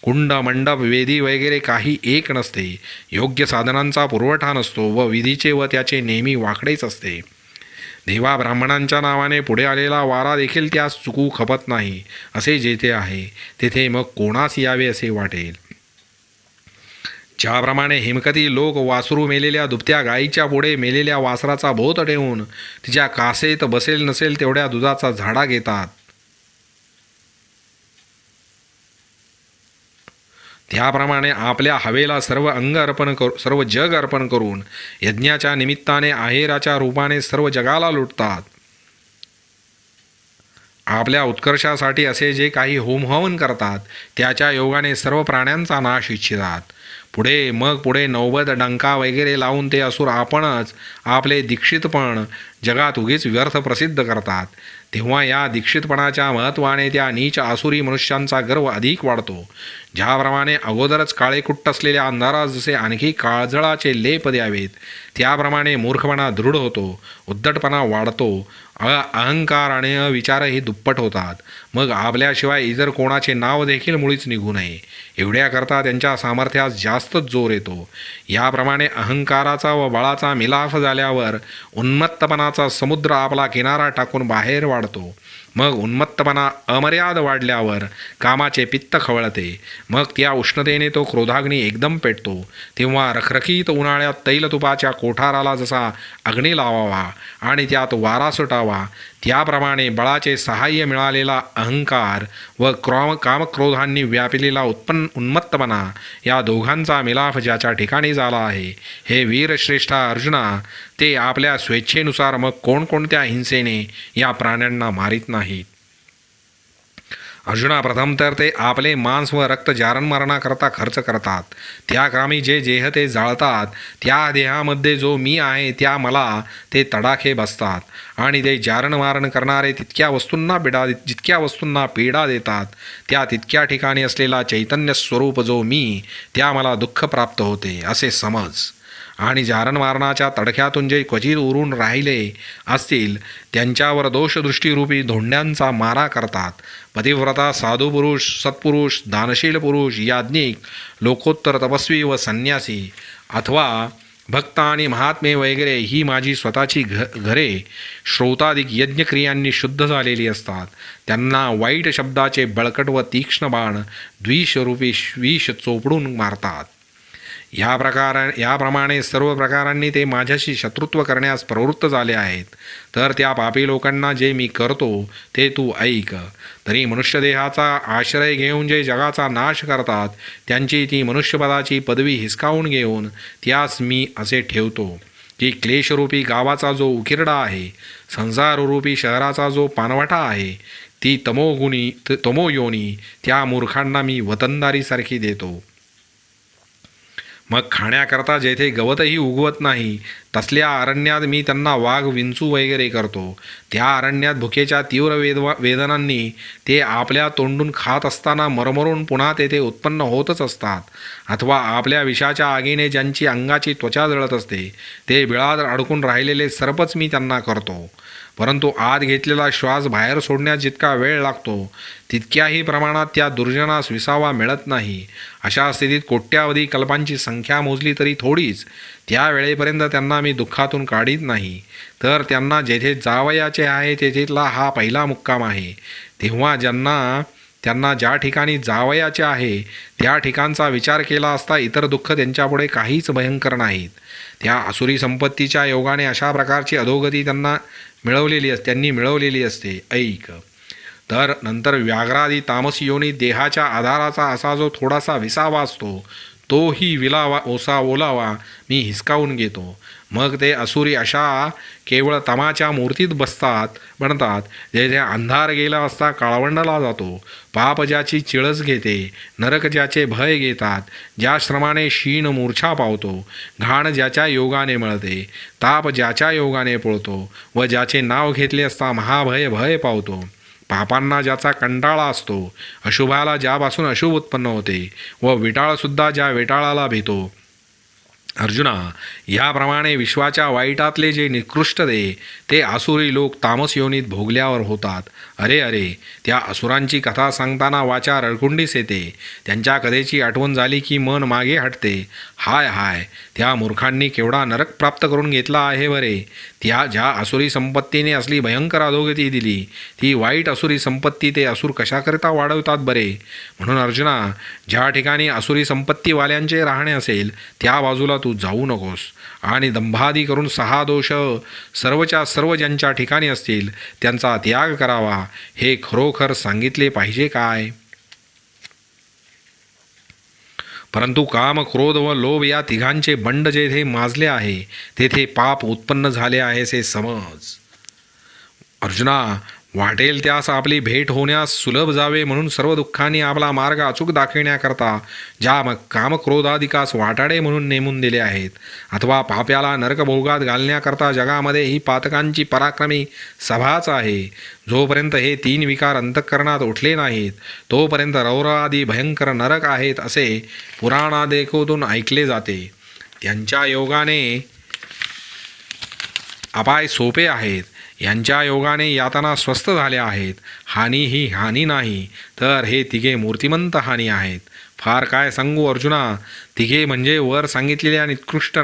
कुंड मंडप वेदी वगैरे काही एक नसते. योग्य साधनांचा पुरवठा नसतो व विधीचे व त्याचे नेहमी वाकडेच असते. देवा ब्राह्मणांच्या नावाने पुढे आलेला वारा देखील त्यास चुकू खपत नाही असे जेथे आहे तेथे मग कोणास यावे असे वाटेल. ज्याप्रमाणे हिमकती लोक वासरू मेलेल्या दुभत्या गायीच्या पुढे मेलेल्या वासराचा बोत ठेवून तिच्या कासेत बसेल नसेल तेवढ्या दुधाचा झाडा घेतात त्याप्रमाणे आपल्या हवेला सर्व जग अर्पण करून यज्ञाच्या निमित्ताने आहेराच्या रूपाने सर्व जगाला लुटतात. आपल्या उत्कर्षासाठी असे जे काही होमहवन करतात त्याच्या योगाने सर्व प्राण्यांचा नाश इच्छितात. पुढे नौबत डंका वगैरे लावून ते असुर आपणच आपले दीक्षितपण जगात उगीच व्यर्थ प्रसिद्ध करतात. तेव्हा या दीक्षितपणाच्या महत्त्वाने त्या नीच आसुरी मनुष्यांचा गर्व अधिक वाढतो. ज्याप्रमाणे अगोदरच काळेकुट्ट असलेल्या अंधारास जसे आणखी काळझळाचे लेप द्यावेत त्याप्रमाणे मूर्खपणा दृढ होतो, उद्धटपणा वाढतो, अहंकार आणि विचारही दुप्पट होतात. मग आपल्याशिवाय इतर कोणाचे नाव देखील मुळीच निघू नये एवढ्याकरता त्यांच्या सामर्थ्यास जास्तच जोर येतो. याप्रमाणे अहंकाराचा व बळाचा मिलाफ झाल्यावर उन्मत्तपणाचा समुद्र आपला किनारा टाकून बाहेर वाढतो. मग उन्मत्तपणा अमर्याद वाढल्यावर कामाचे पित्त खवळते. मग त्या उष्णतेने तो क्रोधाग्नी एकदम पेटतो. तेव्हा रखरखीत उन्हाळ्यात तैलतुपाच्या कोठाराला जसा अग्नी लावावा आणि त्यात वारा सुटावा, त्याप्रमाणे बळाचे सहाय्य मिळालेला अहंकार व कामक्रोधांनी व्यापिलेला उन्मत्तपणा या दोघांचा मिलाफ ज्याच्या ठिकाणी झाला आहे, हे वीरश्रेष्ठा अर्जुना, ते आपल्या स्वेच्छेनुसार मग कोणकोणत्या हिंसेने या प्राण्यांना मारित नाहीत. अर्जुना, प्रथम तर ते आपले मांस व रक्त जारणमरणाकरता खर्च करतात. त्या कामी जे जेह ते जाळतात, त्या देहामध्ये जो मी आहे त्या मला ते तडाखे बसतात आणि ते जारणमारण करणारे जितक्या वस्तूंना पीडा देतात, त्या तितक्या ठिकाणी असलेला चैतन्य स्वरूप जो मी, त्या मला दुःख प्राप्त होते असे समज. आणि जारणमारणाच्या तडख्यातून जे क्वचित उरून राहिले असतील त्यांच्यावर दोषदृष्टीरूपी धोंड्यांचा मारा करतात. पतिव्रता, साधू पुरुष, सत्पुरुष, दानशील पुरुष, याज्ञिक, लोकोत्तर तपस्वी व संन्यासी अथवा भक्त आणि महात्मे वगैरे ही माझी स्वतःची घरे श्रोतादिक यज्ञक्रियांनी शुद्ध झालेली असतात. त्यांना वाईट शब्दाचे बळकट व तीक्ष्ण बाण द्विषरूपी विष चोपडून मारतात. याप्रमाणे सर्व प्रकारांनी ते माझ्याशी शत्रुत्व करण्यास प्रवृत्त झाले आहेत. तर त्या पापी लोकांना जे मी करतो ते तू ऐक. तरी मनुष्यदेहाचा आश्रय घेऊन जे जगाचा नाश करतात, त्यांची ती मनुष्यपदाची पदवी हिसकावून घेऊन त्यास मी असे ठेवतो की क्लेशरूपी गावाचा जो उकिरडा आहे, संसाररूपी शहराचा जो पानवटा आहे, ती तमोयोनी त्या मूर्खांना मी वतनदारीसारखी देतो. मग खाण्याकरता जेथे गवतही उगवत नाही तसल्या अरण्यात मी त्यांना वाघ, विंचू वगैरे करतो. त्या अरण्यात भुकेच्या तीव्र वेदनांनी ते आपल्या तोंडून खात असताना मरमरून पुन्हा तेथे उत्पन्न होतच असतात. अथवा आपल्या विषाच्या आगीने ज्यांची अंगाची त्वचा जळत असते, ते बिळात अडकून राहिलेले सर्पच मी त्यांना करतो. परंतु आत घेतलेला श्वास बाहेर सोडण्यास जितका वेळ लागतो, तितक्याही प्रमाणात त्या दुर्जनास विसावा मिळत नाही. अशा स्थितीत कोट्यावधी कल्पांची संख्या मोजली तरी थोडीच. त्या वेळेपर्यंत त्यांना मी दुःखातून काढीत नाही. तर त्यांना जेथे जावयाचे आहे तेथेला हा पहिला मुक्काम आहे. तेव्हा त्यांना ज्या ठिकाणी जावयाचे आहे त्या ठिकाणचा विचार केला असता इतर दुःख त्यांच्यापुढे काहीच भयंकर नाहीत. त्या आसुरी संपत्तीच्या योगाने अशा प्रकारची अधोगती त्यांनी मिळवलेली असते. ऐक. तर नंतर व्याघ्रादी तामस योनी देहाच्या आधाराचा असा जो थोडासा विसावा असतो, तोही ओलावा मी हिसकावून घेतो. मग ते असुरी अशा केवळ तमाच्या मूर्तीत बनतात, जेथे अंधार गेला असता काळवंडला जातो. पाप ज्याची चिळस घेते, नरक ज्याचे भय घेतात, ज्या श्रमाने शीण मूर्छा पावतो, घाण ज्याच्या योगाने मिळते, ताप ज्याच्या योगाने पळतो व ज्याचे नाव घेतले असता भय पावतो, पापांना ज्याचा कंटाळा असतो, अशुभाला ज्यापासून अशुभ उत्पन्न होते व विटाळसुद्धा ज्या विटाळाला भीतो. अर्जुना, याप्रमाणे विश्वाच्या वाईटातले जे निकृष्ट ते आसुरी लोक तामस योनीत भोगल्यावर होतात. अरे, त्या असुरांची कथा सांगताना वाचा रळकुंडीस येते. त्यांच्या कथेची आठवण झाली की मन मागे हटते. हाय, त्या मूर्खांनी केवढा नरक प्राप्त करून घेतला आहे बरे. ज्या आसुरी संपत्तीने असली भयंकर अधोगती दिली, ती वाईट आसुरी संपत्ती ते असुर कशाकरिता वाढवतात बरे. म्हणून अर्जुना, ज्या ठिकाणी आसुरी संपत्तीवाल्यांचे राहणे असेल त्या बाजूला तू जाऊ नकोस. आणि दंभादी करून 6 दोष सर्वच्या सर्व ज्यांच्या ठिकाणी असतील त्यांचा त्याग करावा, हे खरोखर सांगितले पाहिजे काय? परंतु काम, क्रोध व लोभ या तिघांचे बंड जेथे माजले आहे तेथे पाप उत्पन्न झाले आहे असे समज. अर्जुना, वाटेल त्यास आपली भेट होण्यास सुलभ जावे म्हणून सर्व दुःखांनी आपला मार्ग अचूक दाखविण्याकरता ज्या कामक्रोधाधिकास वाटाडे म्हणून नेमून दिले आहेत, अथवा पाप्याला नरकभोगात घालण्याकरता जगामध्ये ही पातकांची पराक्रमी सभाच आहे. जोपर्यंत हे 3 विकार अंतःकरणात उठले नाहीत तोपर्यंत रौरवादी भयंकर नरक आहेत असे पुराणादेखोतून ऐकले जाते. त्यांच्या योगाने अपाय सोपे आहेत. यांच्या योगाने यातना स्वस्थ झाल्या आहेत. हानी ही हानी नाही, तर हे तिघे मूर्तिमंत हानी आहेत. फार काय सांगू अर्जुना, तिघे म्हणजे वर सांगितलेल्या निकृष्ट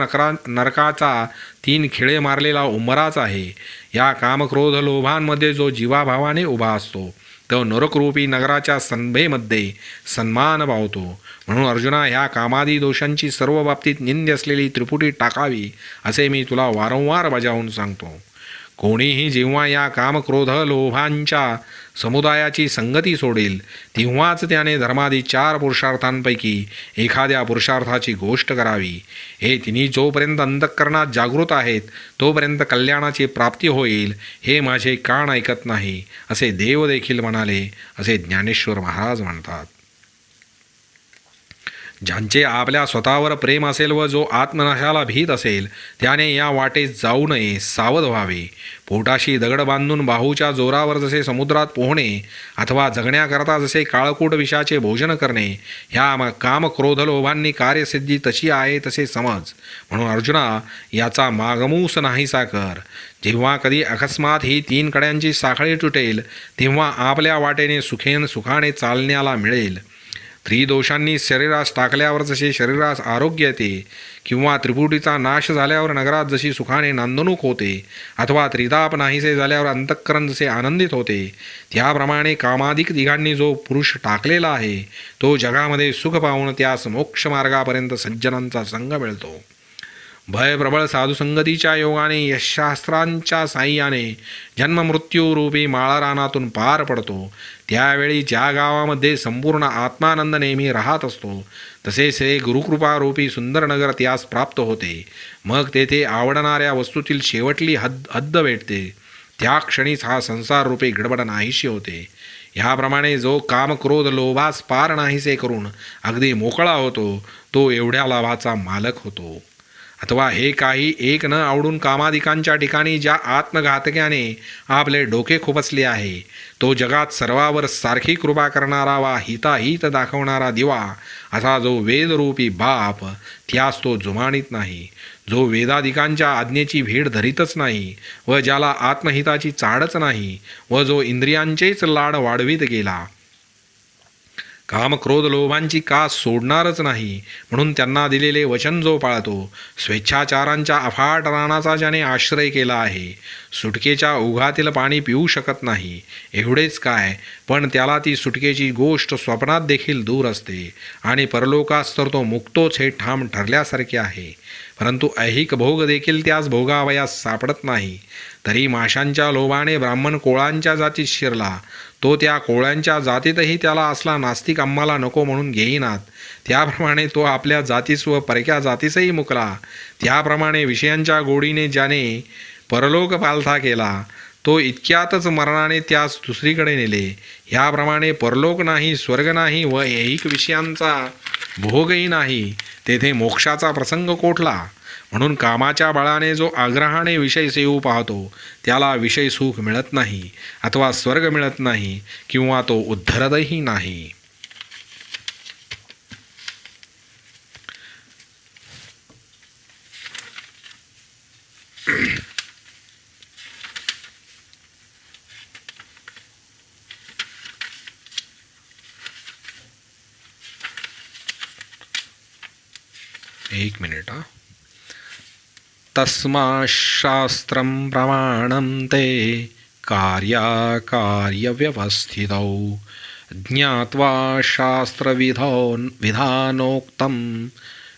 नरकाचा 3 खिळे मारलेला उंबराच आहे. या कामक्रोध लोभांमध्ये जो जीवाभावाने उभा असतो तो नरकरूपी नगराच्या सन्भेमध्ये सन्मान पावतो. म्हणून अर्जुना, ह्या कामादी दोषांची सर्व बाबतीत निंद्य असलेली त्रिपुटी टाकावी असे मी तुला वारंवार बजावून सांगतो. कोणीही जेव्हा या कामक्रोध लोभांच्या समुदायाची संगती सोडेल तेव्हाच त्याने धर्मादी 4 पुरुषार्थांपैकी एखाद्या पुरुषार्थाची गोष्ट करावी. हे तिन्ही जोपर्यंत अंतःकरणात जागृत आहेत तोपर्यंत कल्याणाची प्राप्ती होईल, हे माझे कान ऐकत नाही असे देव देखील म्हणाले, असे ज्ञानेश्वर महाराज म्हणतात. ज्यांचे आपल्या स्वतःवर प्रेम असेल व जो आत्मनाशाला भीत असेल त्याने या वाटेत जाऊ नये, सावध व्हावे. पोटाशी दगड बांधून बाहूच्या जोरावर जसे समुद्रात पोहणे अथवा जगण्याकरता जसे काळकूट विषाचे भोजन करणे, ह्या कामक्रोध लोभांनी कार्यसिद्धी तशी आहे तसे समज. म्हणून अर्जुना, याचा मागमूस नाहीसा कर. जेव्हा कधी अकस्मात ही 3 कड्यांची साखळी तुटेल तेव्हा आपल्या वाटेने सुखाने चालण्याला मिळेल. त्रिदोषांनी शरीरास टाकल्यावर जसे शरीरास आरोग्य येते, किंवा त्रिपुटीचा नाश झाल्यावर नगरात जशी सुखाने नांदणूक होते, अथवा त्रिताप नाहीसे झाल्यावर अंतःकरण जसे आनंदित होते, त्याप्रमाणे कामाधिक तिघांनी जो पुरुष टाकलेला आहे तो जगामध्ये सुख पाहून त्यास मोक्षमार्गापर्यंत सज्जनांचा संग मिळतो. भयप्रबळ साधुसंगतीच्या योगाने यशशास्त्रांच्या साह्याने जन्ममृत्यूरूपी माळरानातून पार पडतो. त्यावेळी ज्या गावामध्ये संपूर्ण आत्मानंद नेहमी राहत असतो तसेच हे गुरुकृपारूपी सुंदर नगर त्यास प्राप्त होते. मग तेथे आवडणाऱ्या वस्तूतील शेवटली हद्द भेटते. त्या क्षणीच हा संसाररूपी गडबड नाहीशी होते. ह्याप्रमाणे जो कामक्रोध लोभास पार नाहीसे करून अगदी मोकळा होतो तो एवढ्या लाभाचा मालक होतो. अथवा हे काही एक न आवडून कामाधिकांच्या ठिकाणी ज्या आत्मघातक्याने आपले डोके खुपसले आहे तो जगात सर्वावर सारखी कृपा करणारा वा हिताहित दाखवणारा दिवा असा जो वेदरूपी बाप, त्यास तो जुमानीत नाही. जो वेदाधिकांच्या आज्ञेची भेट धरीतच नाही व ज्याला आत्महिताची चाडच नाही व जो इंद्रियांचेच लाड वाढवित गेला, कामक्रोध लोभांची कास सोडणारच नाही म्हणून त्यांना दिलेले वचन जो पाळतो, स्वेच्छाचारांच्या अफाट रानाचा ज्याने आश्रय केला आहे, सुटकेच्या ओघातील पाणी पिऊ शकत नाही, एवढेच काय पण त्याला ती सुटकेची गोष्ट स्वप्नात देखील दूर असते आणि परलोकास तर तो मुक्तोच हे ठाम ठरल्यासारखे आहे. परंतु ऐहिक भोग देखील त्यास भोगावयास सापडत नाही. तरी माशांच्या लोभाने ब्राह्मण कोळांच्या जातीत शिरला, तो त्या कोळ्यांच्या जातीतही त्याला असला नास्तिक आम्हाला नको म्हणून घेईनात. त्याप्रमाणे तो आपल्या जातीस व परक्या जातीसही मुकला. त्याप्रमाणे विषयांच्या गोडीने ज्याने परलोक पालथा केला तो इतक्यातच मरणाने त्यास दुसरीकडे नेले. ह्याप्रमाणे परलोक नाही, स्वर्ग नाही व ऐहिक विषयांचा भोगही नाही, तेथे मोक्षाचा प्रसंग कोठला. म्हणून कामाच्या बळाने जो आग्रहाने विषय सेवू पाहतो त्याला विषय सुख मिळत नाही अथवा स्वर्ग मिळत नाही किंवा तो उद्धरतही नाही. एक मिनिट. तस्माशास्त्रं प्रमाणं ते कार्याकार्यव्यवस्थितौ ज्ञात्वा शास्त्रविधानोक्तं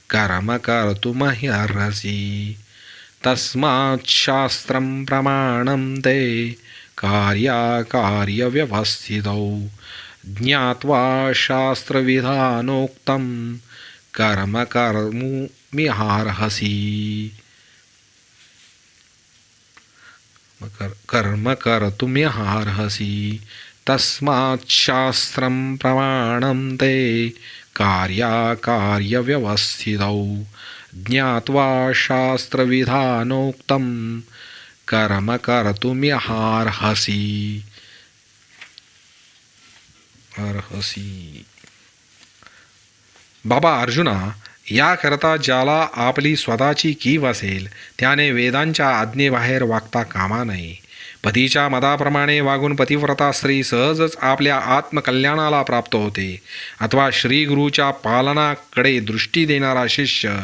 कर्म कर्तुमर्हसि. तस्मात् शास्त्रं प्रमाणं ते कार्याकार्यव्यवस्थितौ ज्ञात्वा शास्त्रविधानोक्तं कर्म कर्तुमर्हसि. कर्म कर्तुमर्हसि. तस्मात् शास्त्रं प्रमाणं ते कार्याकार्यव्यवस्थितौ ज्ञात्वा शास्त्रविधानोक्तं कर्म कर्तुमर्हसि. बाबा अर्जुना, याकरता ज्याला आपली स्वतःची कीव असेल त्याने वेदांच्या आज्ञेबाहेर वागता कामा नये. पतीच्या मदाप्रमाणे वागून पतिव्रता स्त्री सहजच आपल्या आत्मकल्याणाला प्राप्त होते, अथवा श्रीगुरूच्या पालनाकडे दृष्टी देणारा शिष्य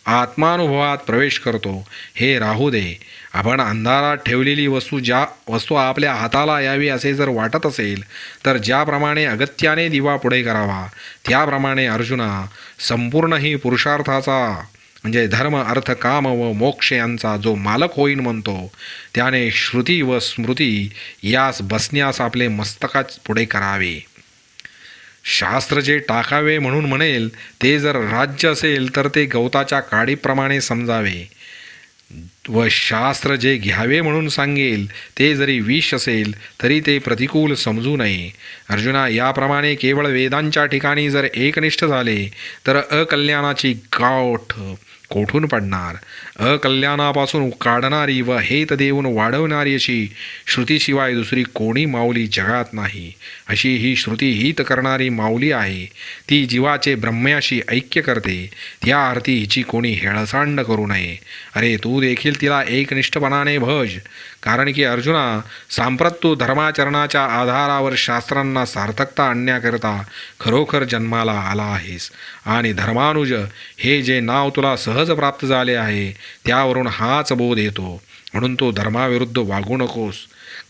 आत्मानुभवात प्रवेश करतो, हे राहू दे. आपण अंधारात ठेवलेली वस्तू आपल्या हाताला यावी असे जर वाटत असेल तर ज्याप्रमाणे अगत्याने दिवा पुढे करावा, त्याप्रमाणे अर्जुना संपूर्ण ही पुरुषार्थाचा म्हणजे धर्म अर्थ काम व मोक्ष यांचा जो मालक होईन म्हणतो, त्याने श्रुती व स्मृती यास बसण्यास आपले मस्तकाच पुढे करावे. शास्त्र जे टाकावे म्हणून म्हणेल ते जर राज्य असेल तर ते गवताच्या काडीप्रमाणे समजावे, व शास्त्र जे घ्यावे म्हणून सांगेल ते जरी विष असेल तरी ते प्रतिकूल समजू नये. अर्जुना, याप्रमाणे केवळ वेदांच्या ठिकाणी जर एकनिष्ठ झाले तर अकल्याणाची गाठ कोठून पडणार? अकल्याणापासून काढणारी व हेत देऊन वाढवणारी अशी श्रुतीशिवाय दुसरी कोणी माऊली जगात नाही. अशी ही श्रुती हित करणारी माऊली आहे, ती जीवाचे ब्रह्म्याशी ऐक्य करते. त्या अर्थी हिची कोणी हेळसांड करू नये. अरे, तू देखील तिला एकनिष्ठपणाने भज. कारण की अर्जुना, सांप्रत तू धर्माचरणाच्या आधारावर शास्त्रांना सार्थकता आणण्याकरता खरोखर जन्माला आला आहेस, आणि धर्मानुज हे जे नाव तुला सहज प्राप्त झाले आहे त्यावरून हाच बोध येतो. म्हणून तो धर्माविरुद्ध वागू नकोस.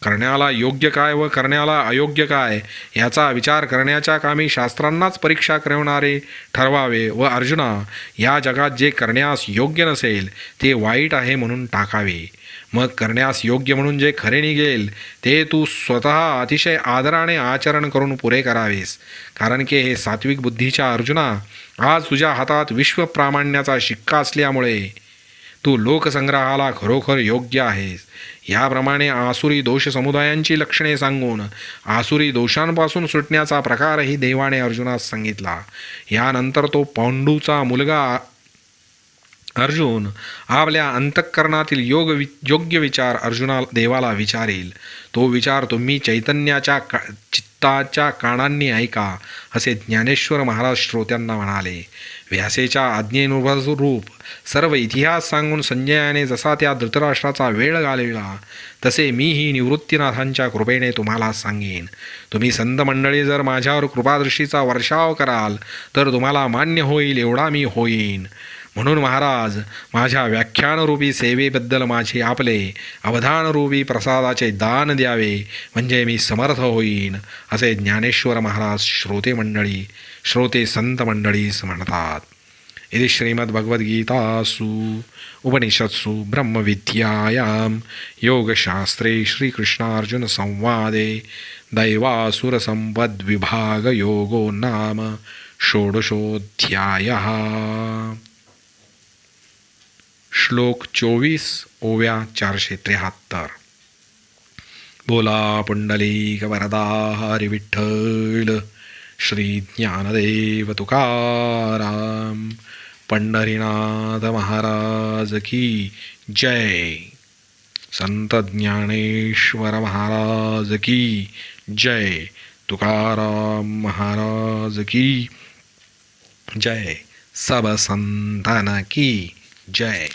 करण्याला योग्य काय व करण्याला अयोग्य काय याचा विचार करण्याच्या कामी शास्त्रांनाच परीक्षा करवणारे ठरवावे. व अर्जुना, या जगात जे करण्यास योग्य नसेल ते वाईट आहे म्हणून टाकावे. मग करण्यास योग्य म्हणून जे खरे निघेल ते तू स्वतः अतिशय आदराने आचरण करून पुरे करावेस. कारण की हे सात्विक बुद्धीच्या अर्जुना, आज तुझ्या हातात विश्वप्रामाण्याचा शिक्का असल्यामुळे तू लोकसंग्रहाला खरोखर योग्य आहेस. याप्रमाणे आसुरी दोष समुदायांची लक्षणे सांगून आसुरी दोषांपासून सुटण्याचा प्रकारही देवाने अर्जुनास सांगितला. यानंतर तो पांडूचा मुलगा अर्जुन आपल्या अंतःकरणातील योग्य विचार देवाला विचारेल. तो विचार तुम्ही चैतन्याच्या चित्ताच्या कानांनी ऐका, असे ज्ञानेश्वर महाराज श्रोत्यांना म्हणाले. व्यासेच्या आज्ञेनुरूप सर्व इतिहास सांगून संजयाने जसा त्या धृतराष्ट्राचा वेळ घालविला तसे मीही निवृत्तीनाथांच्या कृपेने तुम्हाला सांगेन. तुम्ही संत मंडळी जर माझ्यावर कृपादृष्टीचा वर्षाव कराल तर तुम्हाला मान्य होईल एवढा मी होईन. म्हणून महाराज, माझ्या व्याख्यानरूपी सेवेबद्दल माझे आपले अवधानरूपी प्रसादाचे दान द्यावे, म्हणजे मी समर्थ होईन, असे ज्ञानेश्वर महाराज श्रोते संत मंडळीस म्हणतात. इति श्रीमद्भगवद्गीतासु उपनिषत्सु ब्रह्मविद्यायां योगशास्त्रे श्रीकृष्णार्जुनसंवादे दैवासुरसम्पद्विभागयोगो नाम षोडशोऽध्यायः. श्लोक 24 ओव्या 473. बोला पुंडलिक वरदा हरी विठ्ठल, श्री ज्ञानदेव तुकाराम, पंढरीनाथ महाराज की जय. संत ज्ञानेश्वर महाराज की जय. तुकाराम महाराज की जय. सब संतान की जय.